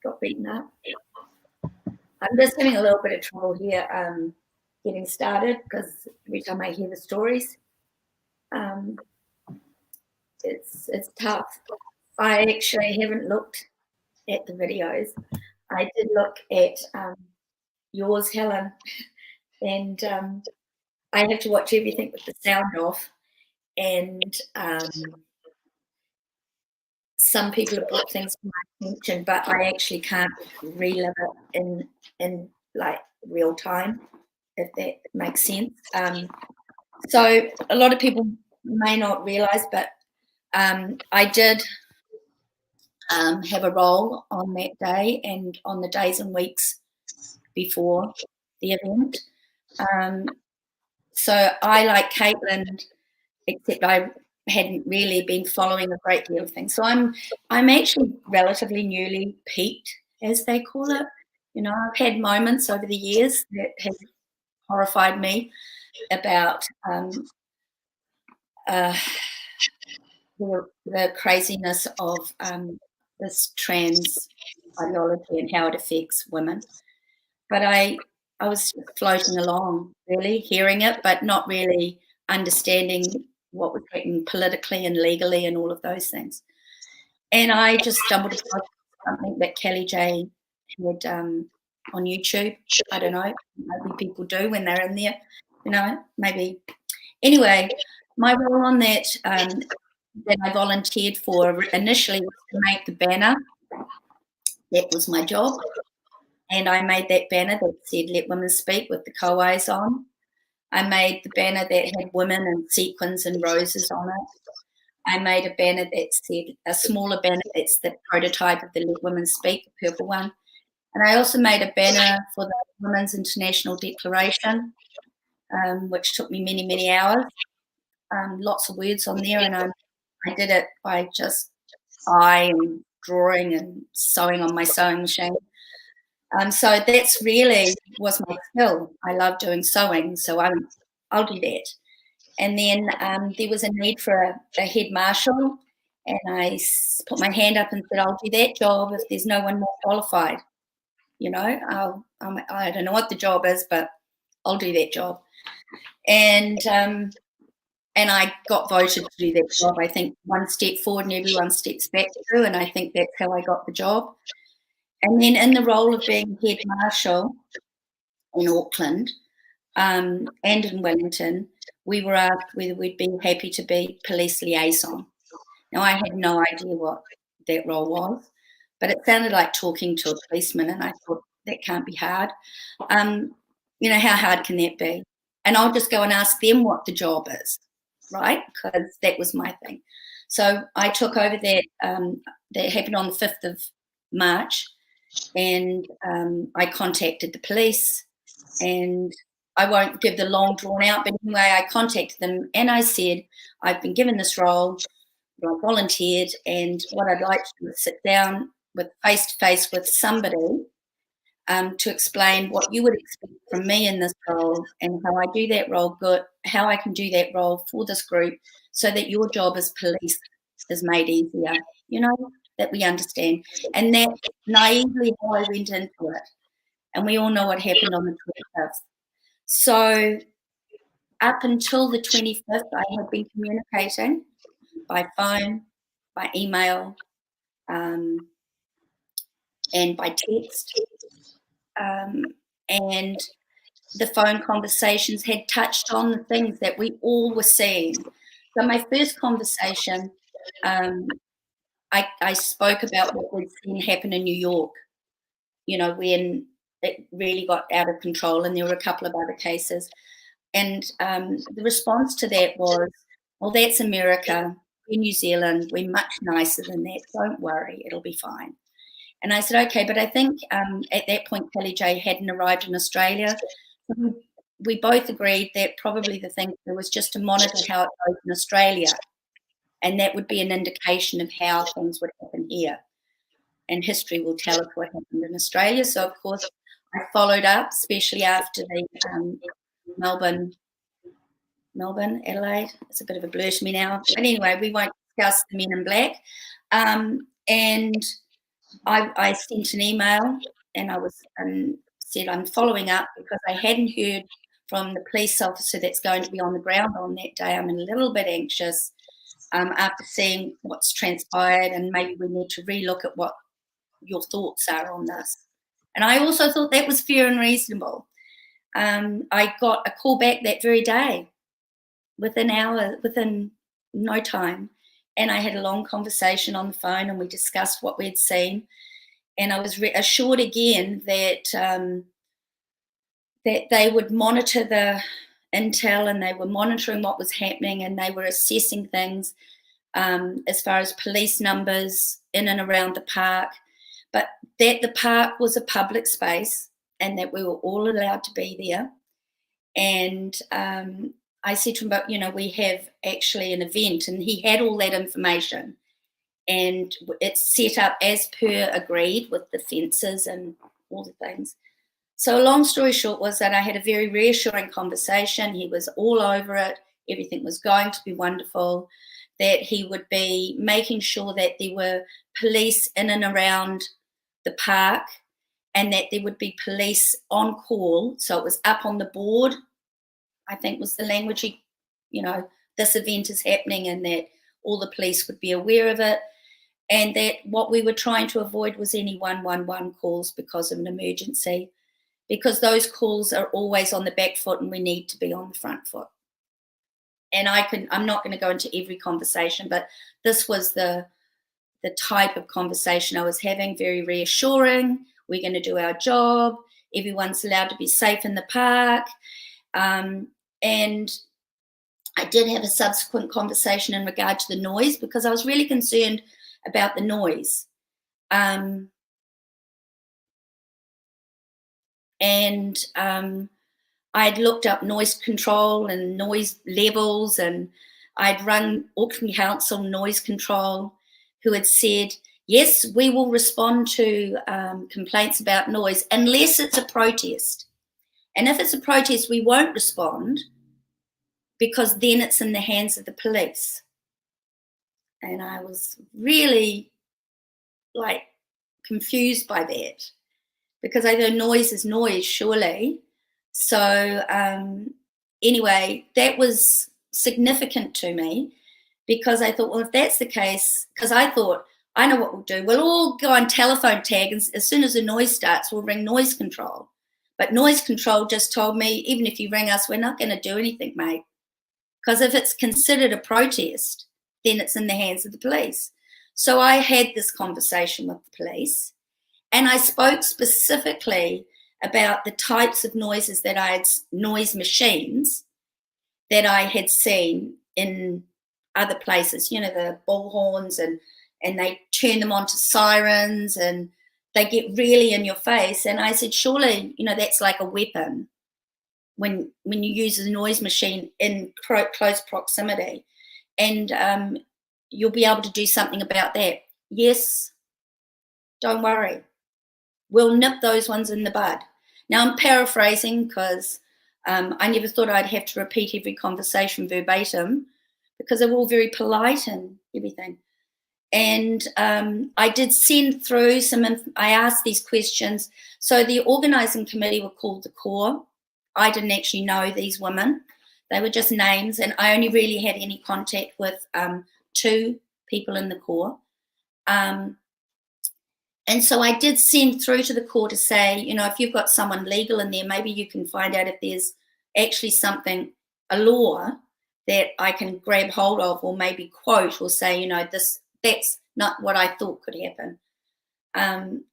got beaten up. I'm just having a little bit of trouble here getting started, because every time I hear the stories, it's tough. I actually haven't looked at the videos. I did look at yours, Helen, and I have to watch everything with the sound off. And some people have brought things to my attention, but I actually can't relive it in like real time, if that makes sense. So a lot of people may not realise, but I did have a role on that day and on the days and weeks before the event. So I, like Caitlin, except I hadn't really been following a great deal of things. So I'm actually relatively newly peaked, as they call it. You know, I've had moments over the years that have horrified me about the craziness of this trans ideology and how it affects women. But I was floating along, really, hearing it, but not really understanding what was happening politically and legally and all of those things. And I just stumbled across something that Kelly J had on YouTube. I don't know, maybe people do when they're in there, you know, maybe. Anyway, my role on that that I volunteered for initially was to make the banner. That was my job. And I made that banner that said, "Let Women Speak," with the co-eyes on. I made the banner that had women and sequins and roses on it. I made a banner that said, a smaller banner that's the prototype of the Let Women Speak, the purple one. And I also made a banner for the Women's International Declaration, which took me many, many hours. Lots of words on there, and I did it by just eye and drawing and sewing on my sewing machine. So that's really was my skill. I love doing sewing, so I'll do that. And then there was a need for a head marshal, and I put my hand up and said, "I'll do that job if there's no one more qualified." You know, I don't know what the job is, but I'll do that job. And I got voted to do that job. I think one step forward and everyone steps back through, and I think that's how I got the job. And then in the role of being head marshal in Auckland and in Wellington, we were asked whether we'd be happy to be police liaison. Now, I had no idea what that role was, but it sounded like talking to a policeman, and I thought, that can't be hard. You know, how hard can that be? And I'll just go and ask them what the job is, right? Because that was my thing. So I took over that. That happened on the 5th of March, and I contacted the police, and I won't give the long drawn out, but anyway, I contacted them and I said, "I've been given this role, I volunteered, and what I'd like to do is sit down with face to face with somebody to explain what you would expect from me in this role and how I do that role good, how I can do that role for this group so that your job as police is made easier, you know, that we understand." And that naively how I went into it. And we all know what happened on the 25th. So up until the 25th, I had been communicating by phone, by email, and by text. And the phone conversations had touched on the things that we all were seeing. So my first conversation, I spoke about what we'd seen happen in New York, you know, when it really got out of control, and there were a couple of other cases. And the response to that was, "Well, that's America. We're New Zealand. We're much nicer than that. Don't worry, it'll be fine." And I said, "Okay," but I think at that point, Kelly J hadn't arrived in Australia. We both agreed that probably the thing to do was just to monitor how it goes in Australia, and that would be an indication of how things would happen here. And history will tell us what happened in Australia. So, of course, I followed up, especially after the Melbourne, Adelaide. It's a bit of a blur to me now. But anyway, we won't discuss the men in black. And I sent an email, and I was said I'm following up because I hadn't heard from the police officer that's going to be on the ground on that day. I'm a little bit anxious after seeing what's transpired, and maybe we need to relook at what your thoughts are on this. And I also thought that was fair and reasonable. I got a call back that very day, within no time. And I had a long conversation on the phone, and we discussed what we'd seen. And I was assured again that that they would monitor the intel, and they were monitoring what was happening, and they were assessing things as far as police numbers in and around the park, but that the park was a public space and that we were all allowed to be there. And I said to him, but, you know, we have actually an event, and he had all that information, and it's set up as per agreed with the fences and all the things. So long story short was that I had a very reassuring conversation. He was all over it. Everything was going to be wonderful, that he would be making sure that there were police in and around the park, and that there would be police on call. So it was up on the board, I think was the language, you know, this event is happening, and that all the police would be aware of it. And that what we were trying to avoid was any 111 calls because of an emergency, because those calls are always on the back foot and we need to be on the front foot. And I'm not going to go into every conversation, but this was the type of conversation I was having, very reassuring. We're going to do our job. Everyone's allowed to be safe in the park. And I did have a subsequent conversation in regard to the noise, because I was really concerned about the noise. I'd looked up noise control and noise levels, and I'd run Auckland Council noise control, who had said, yes, we will respond to complaints about noise unless it's a protest. And if it's a protest, we won't respond, because then it's in the hands of the police. And I was really confused by that, because I know noise is noise, surely. So anyway, that was significant to me, because I thought, well, if that's the case, because I thought, I know what we'll do. We'll all go on telephone tag, and as soon as the noise starts, we'll ring noise control. But noise control just told me, even if you ring us, we're not going to do anything, mate. Because if it's considered a protest, then it's in the hands of the police. So I had this conversation with the police, and I spoke specifically about the types of noises that noise machines that I had seen in other places, you know, the bullhorns, and they turn them onto sirens, and they get really in your face. And I said, surely, you know, that's like a weapon when you use a noise machine in close proximity, and you'll be able to do something about that. Yes, don't worry. We'll nip those ones in the bud. Now, I'm paraphrasing, because I never thought I'd have to repeat every conversation verbatim, because they were all very polite and everything. And I did send through I asked these questions. So the organising committee were called the Core. I didn't actually know these women. They were just names, and I only really had any contact with 2 people in the Core. And so I did send through to the Core to say, you know, if you've got someone legal in there, maybe you can find out if there's actually something, a law that I can grab hold of, or maybe quote, or say, you know, that's not what I thought could happen. And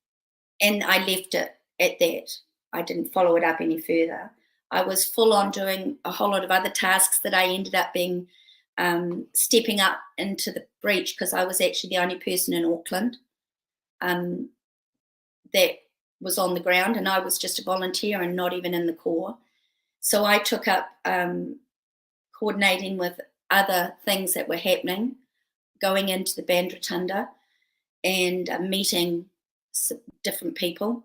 I left it at that. I didn't follow it up any further. I was full on doing a whole lot of other tasks that I ended up being stepping up into the breach, because I was actually the only person in Auckland that was on the ground, and I was just a volunteer and not even in the Core. So I took up coordinating with other things that were happening, going into the band rotunda and meeting different people.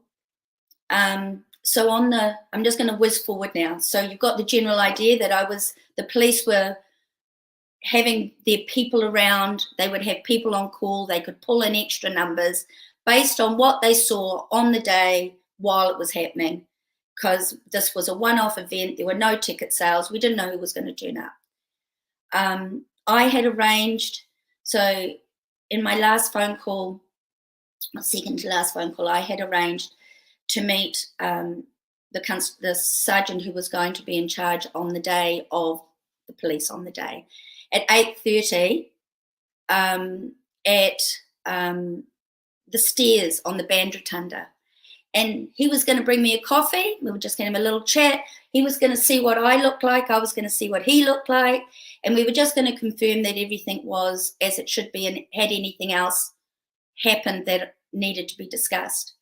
So I'm just going to whiz forward now. So you've got the general idea that the police were having their people around. They would have people on call. They could pull in extra numbers based on what they saw on the day while it was happening, because this was a one-off event. There were no ticket sales. We didn't know who was going to turn up. I had arranged, so in my last phone call, my second to last phone call, I had arranged to meet the sergeant who was going to be in charge on the day of the police on the day at 8:30 at the stairs on the band rotunda. And he was going to bring me a coffee. We were just going to have a little chat. He was going to see what I looked like. I was going to see what he looked like. And we were just going to confirm that everything was as it should be, and had anything else happened that needed to be discussed.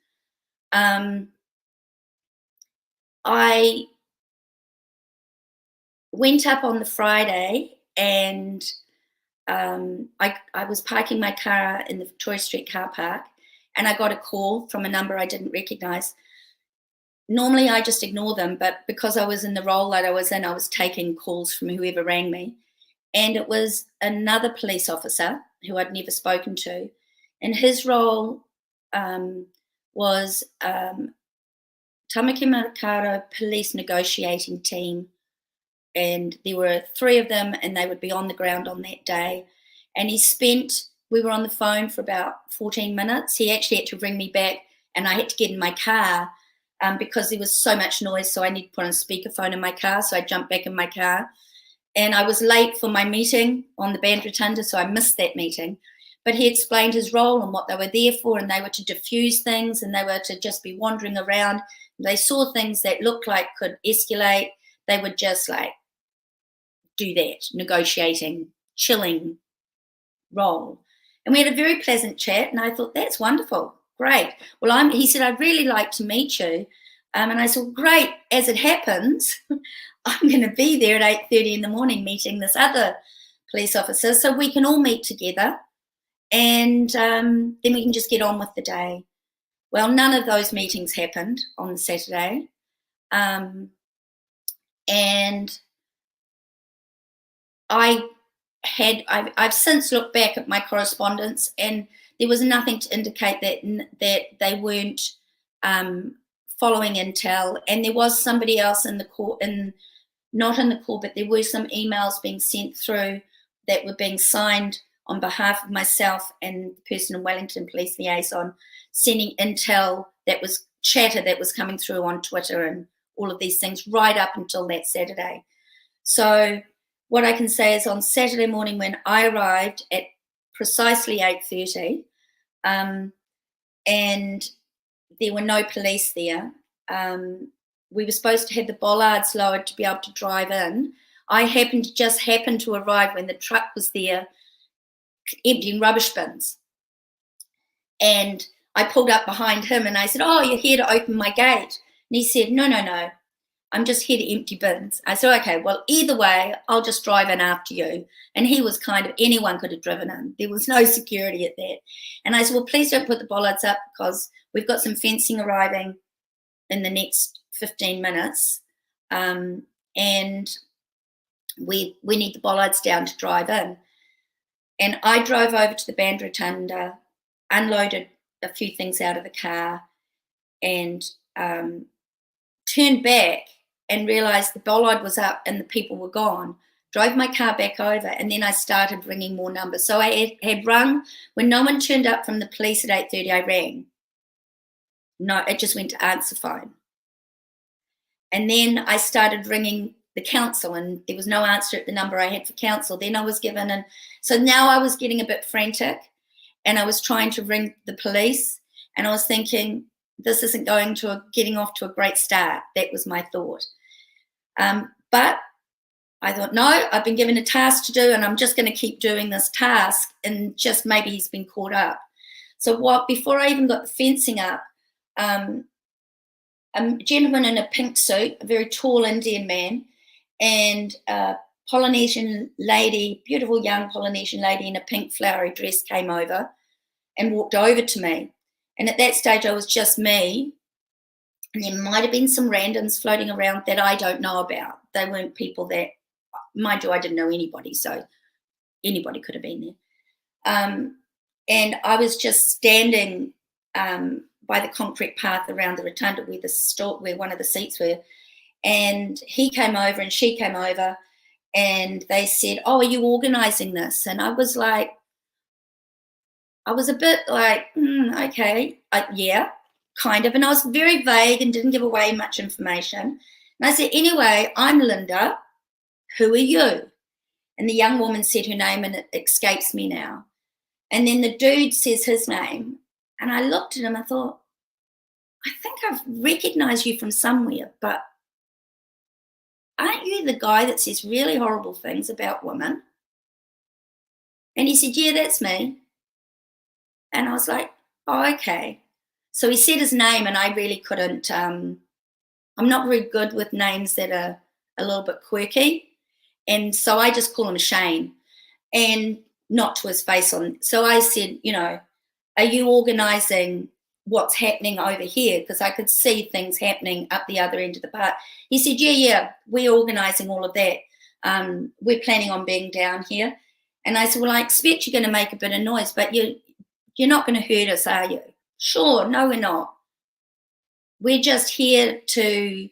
I went up on the Friday, and I was parking my car in the Victoria Street car park, and I got a call from a number I didn't recognise. Normally I just ignore them, but because I was in the role that I was in, I was taking calls from whoever rang me. And it was another police officer who I'd never spoken to. And his role was Tamaki Makaurau police negotiating team. And there were 3 of them, and they would be on the ground on that day. And we were on the phone for about 14 minutes. He actually had to ring me back, and I had to get in my car because there was so much noise, so I needed to put on speakerphone in my car, so I jumped back in my car. And I was late for my meeting on the band rotunda, so I missed that meeting. But he explained his role and what they were there for, and they were to diffuse things, and they were to just be wandering around. They saw things that looked like could escalate. They would just do that, negotiating, chilling role. And we had a very pleasant chat, and I thought, that's wonderful, great. Well, he said, I'd really like to meet you. And I said, well, great, as it happens, I'm going to be there at 8:30 in the morning meeting this other police officer, so we can all meet together, and then we can just get on with the day. Well, none of those meetings happened on the Saturday. And I've since looked back at my correspondence, and there was nothing to indicate that they weren't following intel. And there was somebody else in the court, not in the call, but there were some emails being sent through that were being signed on behalf of myself and the person in Wellington Police Liaison, sending intel that was chatter that was coming through on Twitter and all of these things right up until that Saturday. So what I can say is on Saturday morning, when I arrived at precisely 8:30, and there were no police there, we were supposed to have the bollards lowered to be able to drive in. I happened to arrive when the truck was there emptying rubbish bins. And I pulled up behind him and I said, oh, you're here to open my gate. And he said, no, I'm just here to empty bins. I said, okay, well, either way, I'll just drive in after you. And he was anyone could have driven in. There was no security at that. And I said, well, please don't put the bollards up because we've got some fencing arriving in the next 15 minutes. And we need the bollards down to drive in. And I drove over to the band rotunda, unloaded a few things out of the car, and turned back and realised the bollard was up and the people were gone. Drove my car back over, and then I started ringing more numbers. So I had rung, when no one turned up from the police at 8:30, I rang. No, it just went to answer phone. And then I started ringing the council, and there was no answer at the number I had for council. Then I was given, and so now I was getting a bit frantic, and I was trying to ring the police, and I was thinking, this isn't getting off to a great start. That was my thought. But I thought, no, I've been given a task to do, and I'm just going to keep doing this task, and just maybe he's been caught up. So before I even got the fencing up, a gentleman in a pink suit, a very tall Indian man, and a Polynesian lady, beautiful young Polynesian lady in a pink flowery dress, came over and walked over to me. And at that stage, I was just me. And there might have been some randoms floating around that I don't know about. They weren't people that, mind you, I didn't know anybody, so anybody could have been there. And I was just standing by the concrete path around the rotunda where one of the seats were. And he came over and she came over, and they said, "Oh, are you organising this?" And I was like, I was a bit like, okay, yeah, kind of. And I was very vague and didn't give away much information. And I said, "Anyway, I'm Linda. Who are you?" And the young woman said her name, and it escapes me now. And then the dude says his name. And I looked at him, I thought, I think I've recognised you from somewhere, but aren't you the guy that says really horrible things about women? And he said, "Yeah, that's me." And I was like, "Oh, okay." So he said his name, and I really couldn't, I'm not very good with names that are a little bit quirky. And so I just call him Shane, and not to his face on. So I said, "Are you organising what's happening over here?" Because I could see things happening up the other end of the park. He said, yeah, we're organising all of that. We're planning on being down here. And I said, "Well, I expect you're going to make a bit of noise, but you're not going to hurt us, are you?" "Sure, no, we're not. We're just here to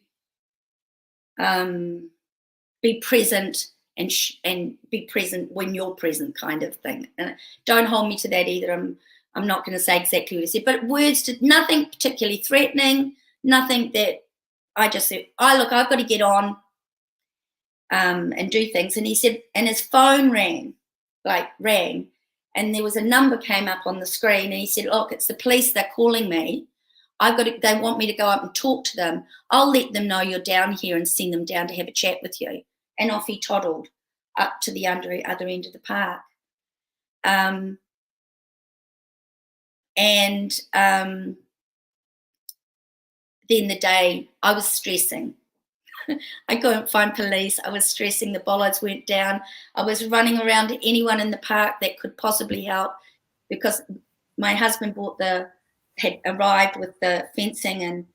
be present and be present when you're present," kind of thing. And don't hold me to that either. I'm not going to say exactly what he said, but words, nothing particularly threatening, nothing that I just said, "Look, I've got to get on and do things." And he said, and his phone rang, and there was a number came up on the screen, and he said, "Look, it's the police, they're calling me. They want me to go up and talk to them. I'll let them know you're down here and send them down to have a chat with you." And off he toddled up to the other end of the park. Then the day I was stressing. I couldn't find police. I was stressing. The bollards weren't down. I was running around to anyone in the park that could possibly help, because my husband had arrived with the fencing, and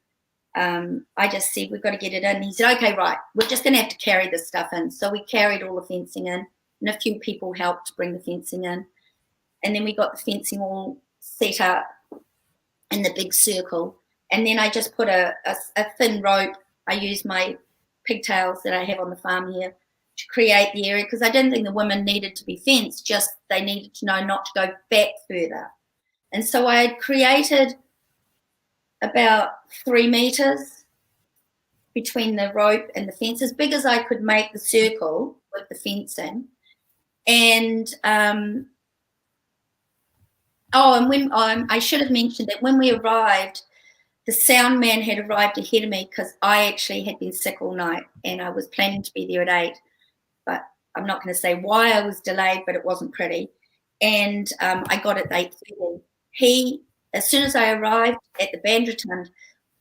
I just said, "We've got to get it in." He said, "Okay, right, we're just going to have to carry this stuff in." So we carried all the fencing in, and a few people helped bring the fencing in. And then we got the fencing all set up in the big circle. And then I just put a thin rope. I used my pigtails that I have on the farm here to create the area, because I didn't think the women needed to be fenced, just they needed to know not to go back further. And so I had created about 3 meters between the rope and the fence, as big as I could make the circle with the fencing. And when I should have mentioned that when we arrived, the sound man had arrived ahead of me, because I actually had been sick all night and I was planning to be there at 8, but I'm not going to say why I was delayed, but it wasn't pretty. And I got at 8:30. As soon as I arrived at the band rotunda,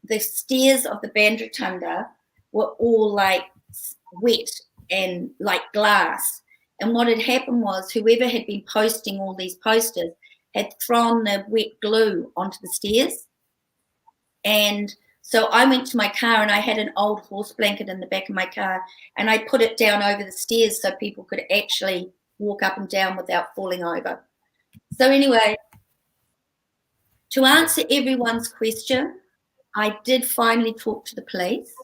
the stairs of the band rotunda were all like wet and like glass. And what had happened was whoever had been posting all these posters had thrown the wet glue onto the stairs. And so I went to my car, and I had an old horse blanket in the back of my car, and I put it down over the stairs so people could actually walk up and down without falling over. So anyway, to answer everyone's question, I did finally talk to the police,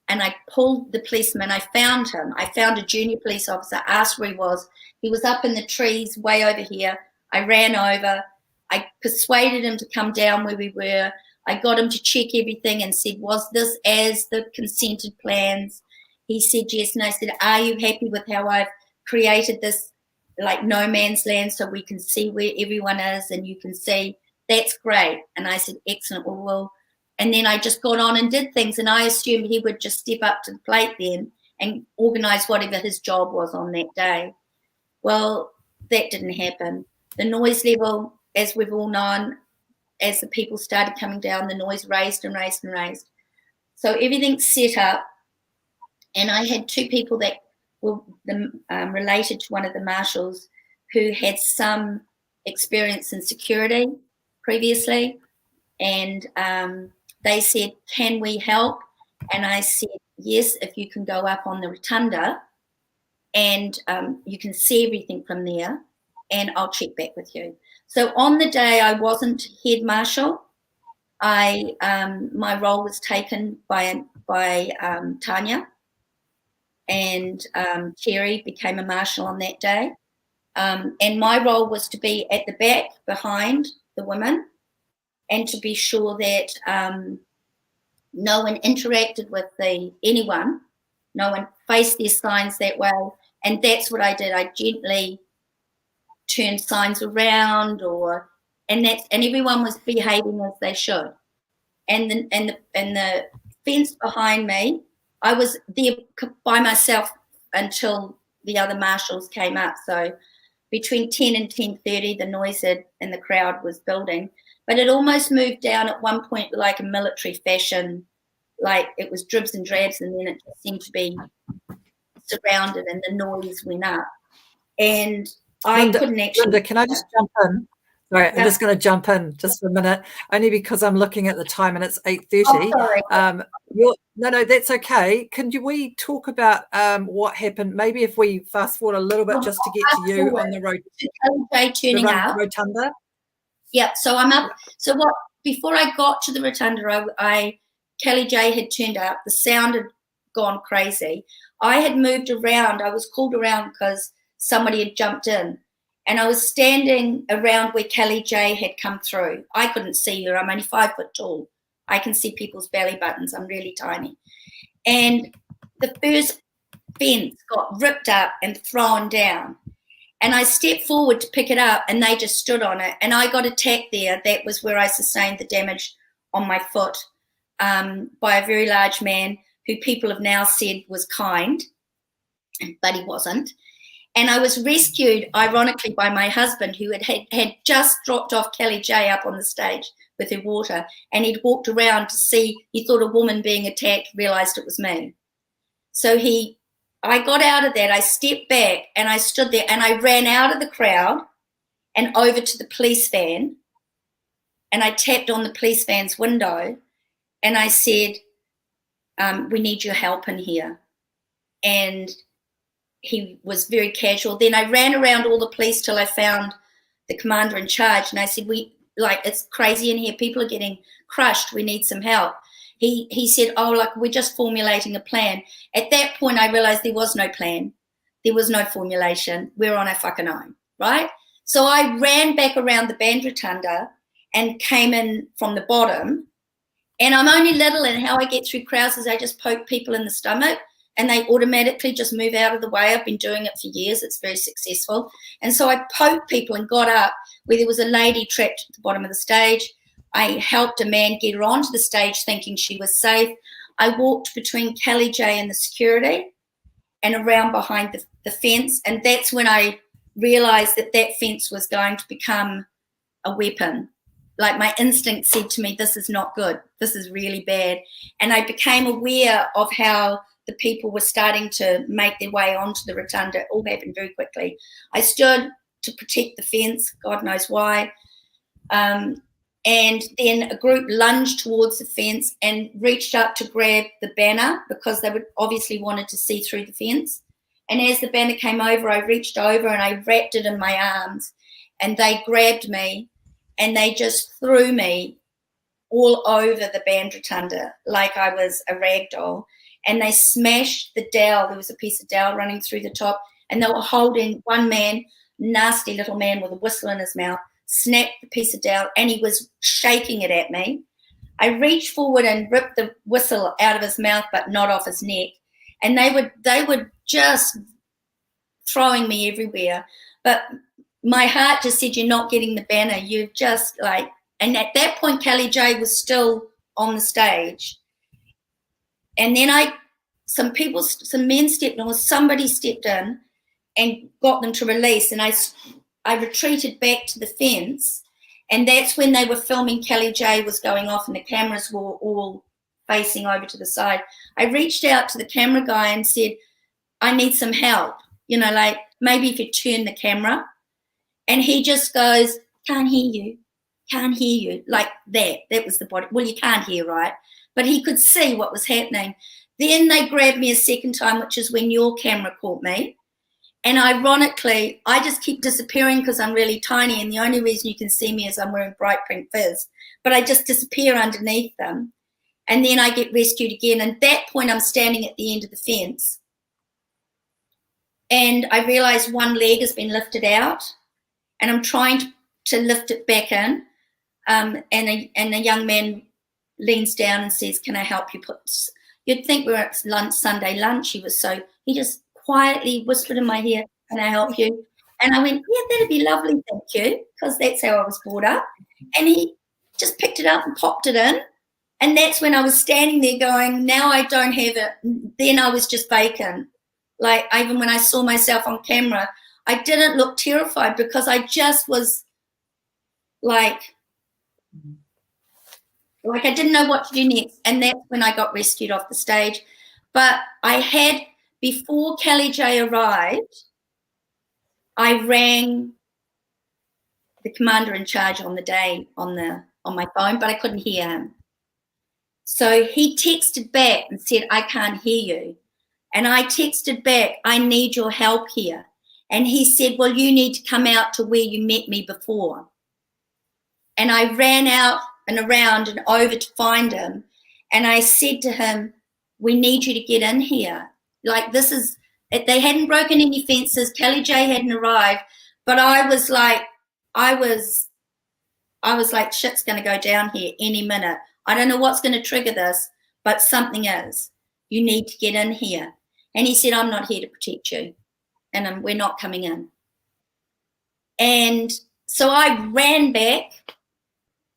and I pulled the policeman. I found him. I found a junior police officer, asked where he was. He was up in the trees way over here. I ran over. I persuaded him to come down where we were. I got him to check everything and said, "Was this as the consented plans?" He said yes. And I said, "Are you happy with how I've created this like no man's land so we can see where everyone is and you can see?" "That's great." And I said, "Excellent. Well, and then I just got on and did things, and I assumed he would just step up to the plate then and organise whatever his job was on that day. Well, that didn't happen. The noise level, as we've all known, as the people started coming down, the noise raised and raised and raised. So everything's set up, and I had 2 people that were related to one of the marshals who had some experience in security previously, and they said, "Can we help?" And I said, "Yes, if you can go up on the rotunda and you can see everything from there, and I'll check back with you." So on the day I wasn't head marshal, my role was taken by Tanya, and Cherry became a marshal on that day. And my role was to be at the back behind the women and to be sure that no one interacted with anyone, no one faced their signs that way. And that's what I did. I gently turned signs around, and everyone was behaving as they should. And the fence behind me, I was there by myself until the other marshals came up. So between 10 and 10:30, the noise in the crowd was building, but it almost moved down at one point like a military fashion, like it was dribs and drabs, and then it just seemed to be surrounded, and the noise went up. And Linda, couldn't actually. Linda, can I just jump in? Sorry, Yeah. I'm just going to jump in just for a minute, only because I'm looking at the time and it's 8:30. Oh, sorry. No, that's okay. We talk about what happened? Maybe if we fast forward a little bit just to get to you on the road. Turning up. Rotunda. Yeah, so I'm up. So before I got to the rotunda, Kelly J had turned up. The sound had gone crazy. I had moved around. I was called around because somebody had jumped in. And I was standing around where Kelly J had come through. I couldn't see her. I'm only 5 foot tall. I can see people's belly buttons. I'm really tiny. And the first fence got ripped up and thrown down. And I stepped forward to pick it up, and they just stood on it. And I got attacked there. That was where I sustained the damage on my foot by a very large man who people have now said was kind, but he wasn't. And I was rescued, ironically, by my husband, who had just dropped off Kelly J up on the stage with her water, and he'd walked around to see. He thought a woman being attacked, realised it was me. So I got out of that. I stepped back and I stood there, and I ran out of the crowd and over to the police van, and I tapped on the police van's window, and I said, "We need your help in here." And he was very casual. Then I ran around all the police till I found the commander in charge, and I said, it's crazy in here. People are getting crushed. We need some help. He said, we're just formulating a plan. At that point, I realized there was no plan. There was no formulation. We're on our fucking own, right? So I ran back around the band rotunda and came in from the bottom. And I'm only little, and how I get through crowds is I just poke people in the stomach, and they automatically just move out of the way. I've been doing it for years. It's very successful. And so I poked people and got up where there was a lady trapped at the bottom of the stage. I helped a man get her onto the stage thinking she was safe. I walked between Kelly J and the security and around behind the fence. And that's when I realised that fence was going to become a weapon. Like, my instinct said to me, this is not good. This is really bad. And I became aware of how the people were starting to make their way onto the rotunda. It all happened very quickly. I stood to protect the fence, God knows why. And then a group lunged towards the fence and reached up to grab the banner because they would obviously wanted to see through the fence. And as the banner came over, I reached over and I wrapped it in my arms, and they grabbed me and they just threw me all over the band rotunda like I was a rag doll. And they smashed the dowel. There was a piece of dowel running through the top, and they were holding one man, nasty little man with a whistle in his mouth, snapped the piece of dowel, and he was shaking it at me. I reached forward and ripped the whistle out of his mouth, but not off his neck. And they were just throwing me everywhere. But my heart just said, you're not getting the banner. You're just like, and at that point, Kelly J was still on the stage. And then some men stepped in, or somebody stepped in and got them to release. And I retreated back to the fence. And that's when they were filming. Kelly J was going off and the cameras were all facing over to the side. I reached out to the camera guy and said, I need some help. Like, maybe if you turn the camera. And he just goes, can't hear you. Like that. That was the body. Well, you can't hear, right? But he could see what was happening. Then they grabbed me a second time, which is when your camera caught me. And ironically, I just keep disappearing because I'm really tiny, and the only reason you can see me is I'm wearing bright print fizz. But I just disappear underneath them. And then I get rescued again. And at that point, I'm standing at the end of the fence. And I realise one leg has been lifted out, and I'm trying to lift it back in. And a young man leans down and says, "Can I help you put this?" You'd think we were at Sunday lunch. He just quietly whispered in my ear, "Can I help you?" And I went, "Yeah, that'd be lovely, thank you," because that's how I was brought up. And he just picked it up and popped it in. And that's when I was standing there going, now I don't have it. Then I was just vacant. Like, even when I saw myself on camera, I didn't look terrified because I just was like I didn't know what to do next. And that's when I got rescued off the stage. But I had, before Kelly J arrived, I rang the commander in charge on the day on my phone, but I couldn't hear him. So he texted back and said, "I can't hear you." And I texted back, "I need your help here." And he said, "Well, you need to come out to where you met me before." And I ran out and around and over to find him. And I said to him, "We need you to get in here. Like, this is, they hadn't broken any fences. Kelly J hadn't arrived. But I was like, shit's going to go down here any minute. I don't know what's going to trigger this, but something is. You need to get in here." And he said, "I'm not here to protect you, and we're not coming in." And so I ran back,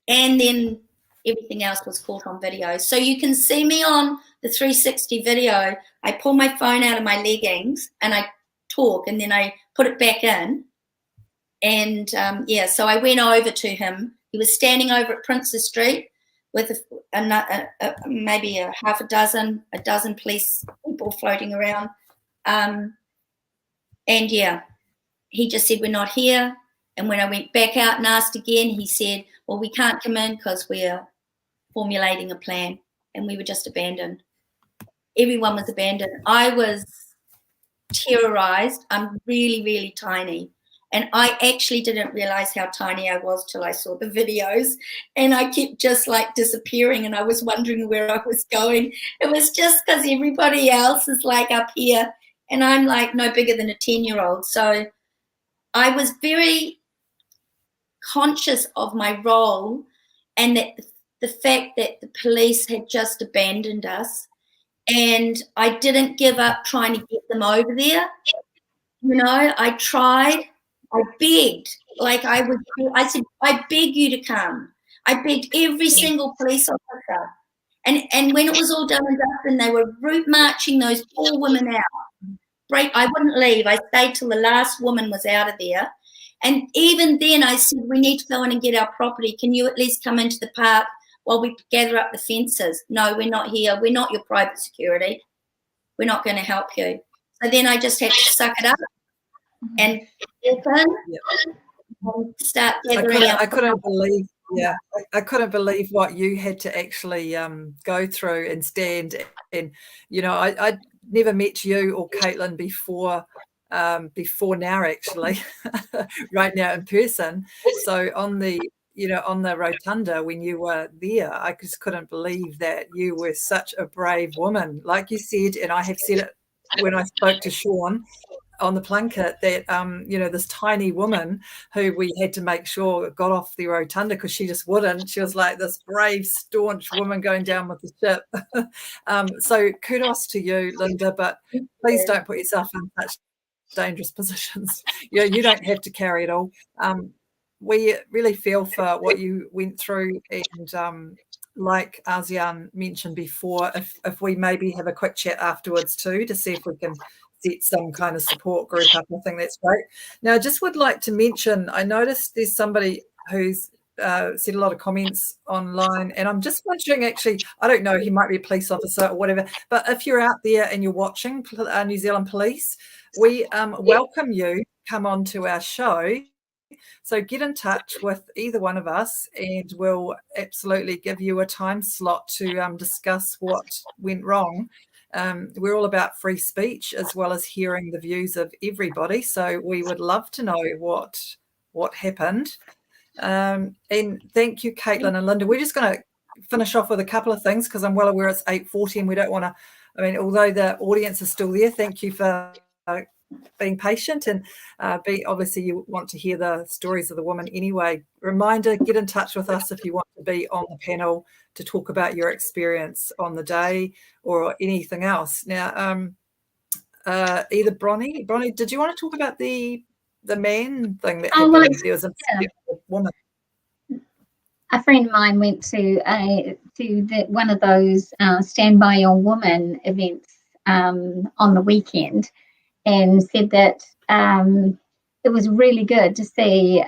and then everything else was caught on video. So you can see me on the 360 video. I pull my phone out of my leggings and I talk, and then I put it back in. And so I went over to him. He was standing over at Princes Street with maybe a dozen police people floating around. He just said, "We're not here." And when I went back out and asked again, he said, "Well, we can't come in because we're formulating a plan." And we were just abandoned. Everyone was abandoned. I was terrorized. I'm really, really tiny. And I actually didn't realize how tiny I was till I saw the videos. And I kept just like disappearing, and I was wondering where I was going. It was just because everybody else is like up here, and I'm like no bigger than a 10-year-old. So I was very conscious of my role, and that the fact that the police had just abandoned us, and I didn't give up trying to get them over there. You know, I tried. I begged, I said, "I beg you to come." I begged every single police officer. And when it was all done and dusted, they were route marching those poor women out. I wouldn't leave. I stayed till the last woman was out of there. And even then I said, "We need to go in and get our property. Can you at least come into the park while we gather up the fences?" "No, we're not here. We're not your private security. We're not going to help you." So then I just had to suck it up and start gathering up. I couldn't believe, I couldn't believe what you had to actually go through and stand. And you know, I never met you or Caitlin before now, actually, right now in person. So on the rotunda when you were there, I just couldn't believe that you were such a brave woman, like you said. And I have said it when I spoke to Sean on the plunket, that this tiny woman who we had to make sure got off the rotunda because she just wouldn't. She was like this brave, staunch woman going down with the ship. So kudos to you, Linda, but please don't put yourself in such dangerous positions. You don't have to carry it all. We really feel for what you went through, and like Asian mentioned before, if we maybe have a quick chat afterwards too, to see if we can set some kind of support group up. I think that's great. Now, I just would like to mention, I noticed there's somebody who's said a lot of comments online, and I'm just wondering, actually, I don't know, he might be a police officer or whatever, but if you're out there and you're watching New Zealand Police, we welcome you to come on to our show. So get in touch with either one of us, and we'll absolutely give you a time slot to discuss what went wrong. we're all about free speech as well as hearing the views of everybody. So we would love to know what happened. And thank you, Caitlin and Linda. We're just going to finish off with a couple of things because I'm well aware it's 8:40 and we don't want to, I mean, although the audience is still there, thank you for being patient, and obviously you want to hear the stories of the women anyway. Reminder, get in touch with us if you want to be on the panel to talk about your experience on the day or anything else. Now, either Bronnie, did you want to talk about the man thing that happened? Well, there was a woman. A friend of mine went to one of those Stand By Your Woman events on the weekend, and said that it was really good to see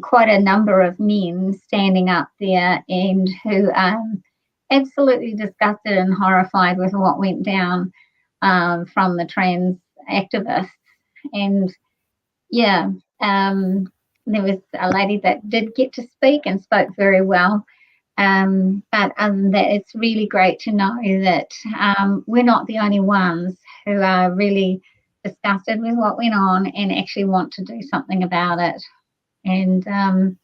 quite a number of men standing up there and who are absolutely disgusted and horrified with what went down from the trans activists. And yeah, there was a lady that did get to speak and spoke very well. But other than that, it's really great to know that we're not the only ones who are really disgusted with what went on and actually want to do something about it. And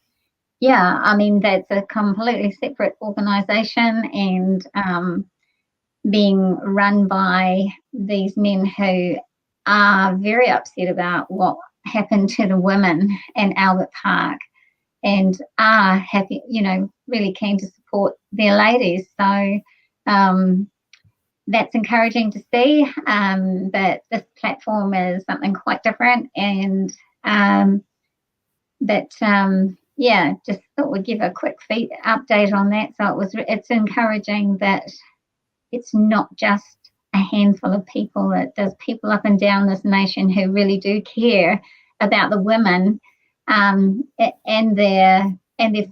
yeah, I mean, that's a completely separate organisation and being run by these men who are very upset about what happened to the women in Albert Park and are happy, really keen to support their ladies. So that's encouraging to see that this platform is something quite different, and just thought we'd give a quick update on that. So it's encouraging that it's not just a handful of people. There's people up and down this nation who really do care about the women and their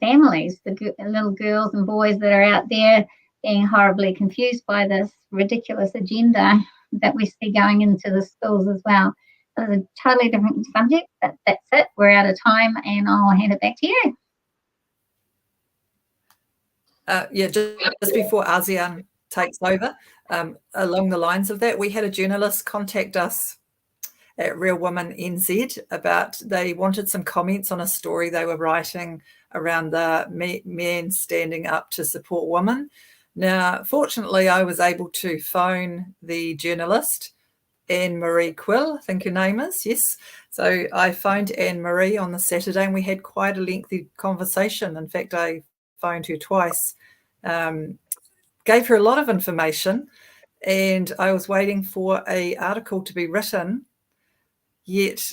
families, the little girls and boys that are out there being horribly confused by this ridiculous agenda that we see going into the schools as well. It's a totally different subject, but that's it. We're out of time, and I'll hand it back to you. Just before ASEAN takes over, along the lines of that, we had a journalist contact us at RealWomenNZ about they wanted some comments on a story they were writing around the men standing up to support women. Now, fortunately, I was able to phone the journalist, Anne-Marie Quill, I think her name is, yes. So I phoned Anne-Marie on the Saturday and we had quite a lengthy conversation. In fact, I phoned her twice, gave her a lot of information, and I was waiting for an article to be written, yet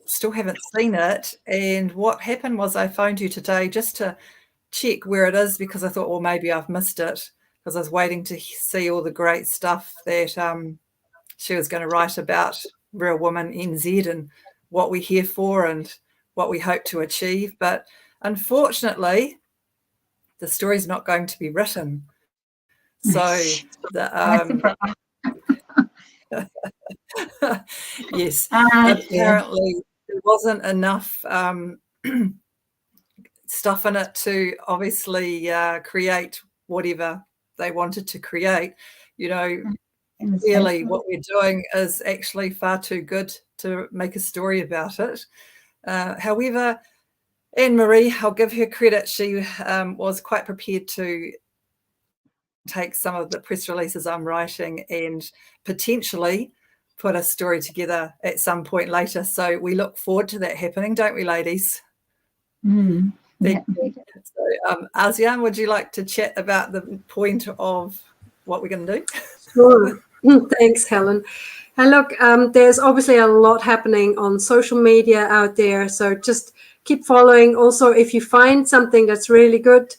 still haven't seen it. And what happened was I phoned you today just to check where it is, because I thought, well, maybe I've missed it, because I was waiting to see all the great stuff that she was going to write about RealWomenNZ and what we're here for and what we hope to achieve. But unfortunately, the story's not going to be written. So yes, apparently there wasn't enough stuff in it to obviously create whatever they wanted to create. Really what we're doing is actually far too good to make a story about it. However, Anne-Marie, I'll give her credit, she was quite prepared to take some of the press releases I'm writing and potentially put a story together at some point later. So we look forward to that happening, don't we, ladies? Yeah. So, ASEAN, would you like to chat about the point of what we're going to do? Sure. Thanks, Helen. And look, there's obviously a lot happening on social media out there, so just keep following. Also, if you find something that's really good,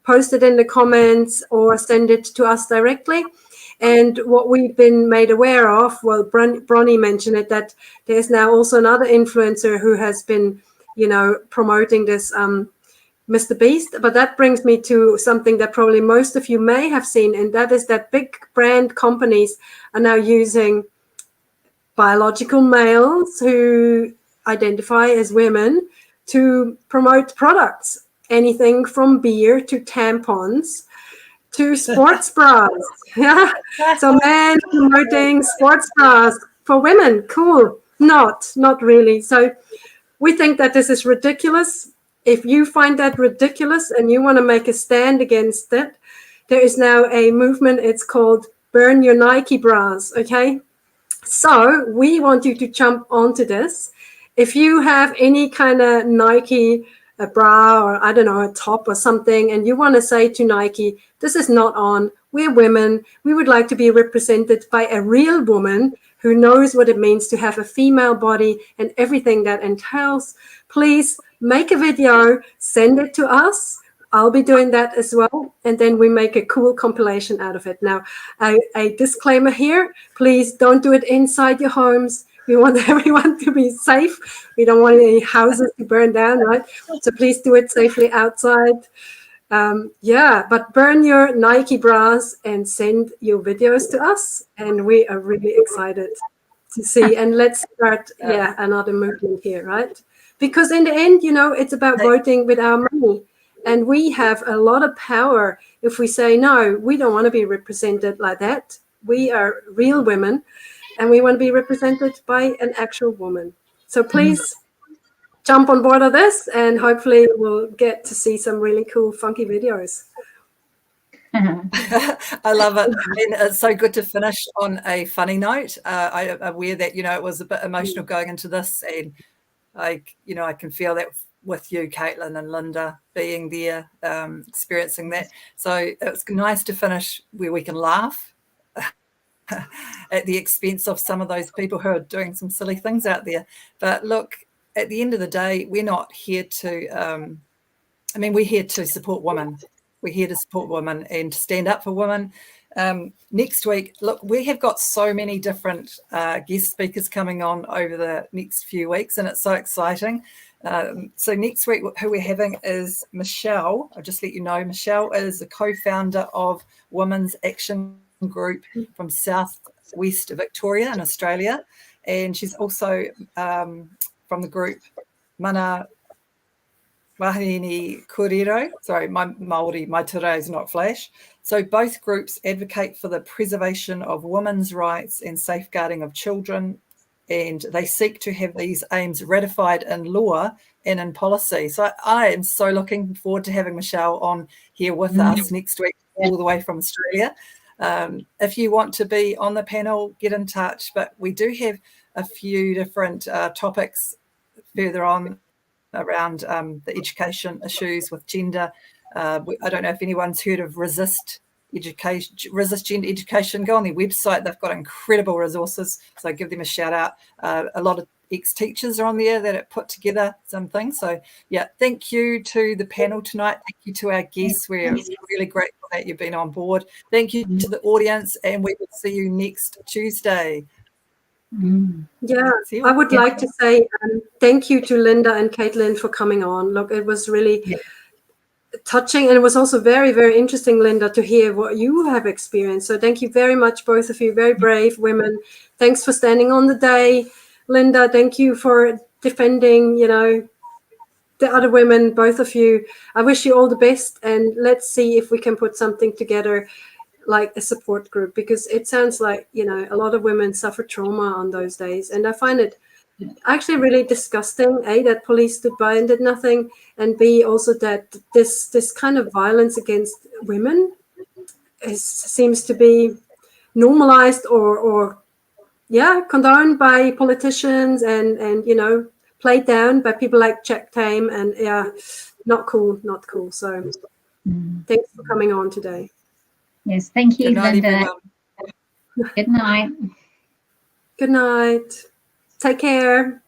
post it in the comments or send it to us directly. And what we've been made aware of, well, Bronnie mentioned it, that there's now also another influencer who has been, promoting this Mr. Beast. But that brings me to something that probably most of you may have seen, and that is that big brand companies are now using biological males who identify as women to promote products, anything from beer to tampons to sports bras. Yeah. So men promoting sports bras for women. Cool. Not really. So we think that this is ridiculous. If you find that ridiculous and you want to make a stand against it, there is now a movement. It's called Burn Your Nike Bras. Okay. So we want you to jump onto this. If you have any kind of Nike a bra or I don't know, a top or something, and you want to say to Nike, this is not on, we're women, we would like to be represented by a real woman who knows what it means to have a female body and everything that entails, please make a video, send it to us. I'll be doing that as well. And then we make a cool compilation out of it. Now, a disclaimer here, please don't do it inside your homes. We want everyone to be safe. We don't want any houses to burn down, right? So please do it safely outside. But burn your Nike bras and send your videos to us. And we are really excited to see. And let's start, another movement here, right? Because in the end, it's about voting with our money. And we have a lot of power if we say, no, we don't want to be represented like that. We are real women. And we want to be represented by an actual woman. So please jump on board of this, and hopefully we'll get to see some really cool, funky videos. I love it. And it's so good to finish on a funny note. I'm aware that, it was a bit emotional going into this, and I can feel that with you, Caitlin and Linda, being there, experiencing that. So it's nice to finish where we can laugh at the expense of some of those people who are doing some silly things out there. But look, at the end of the day, we're not here to, we're here to support women. We're here to support women and to stand up for women. Next week, look, we have got so many different guest speakers coming on over the next few weeks, and it's so exciting. So next week, who we're having is Michelle. I'll just let you know, Michelle is the co-founder of Women's Action Group from Southwest Victoria in Australia, and she's also from the group Mana Wahine Kurero. Sorry, my Māori, my te reo is not flash. So both groups advocate for the preservation of women's rights and safeguarding of children, and they seek to have these aims ratified in law and in policy. So I am so looking forward to having Michelle on here with us next week, all the way from Australia. If you want to be on the panel, get in touch. But we do have a few different topics further on around the education issues with gender. I don't know if anyone's heard of Resist Gender Education. Go on their website. They've got incredible resources. So give them a shout out. A lot of ex-teachers are on there that have put together some things. So yeah, thank you to the panel tonight. Thank you to our guests. We're really grateful that you've been on board. Thank you to the audience, and we will see you next Tuesday. Yeah, I would like to say thank you to Linda and Caitlin for coming on. Look, it was really touching, and it was also very, very interesting, Linda, to hear what you have experienced. So thank you very much, both of you, very brave women. Thanks for standing on the day. Linda, thank you for defending, the other women, both of you. I wish you all the best, and let's see if we can put something together like a support group, because it sounds like, a lot of women suffer trauma on those days. And I find it actually really disgusting, A, that police stood by and did nothing, and B, also that this kind of violence against women seems to be normalized or condoned by politicians and played down by people like Jack Tame, and not cool. So thanks for coming on today. Yes, thank you, Good night, Linda. everyone. Good night. Good night. Take care.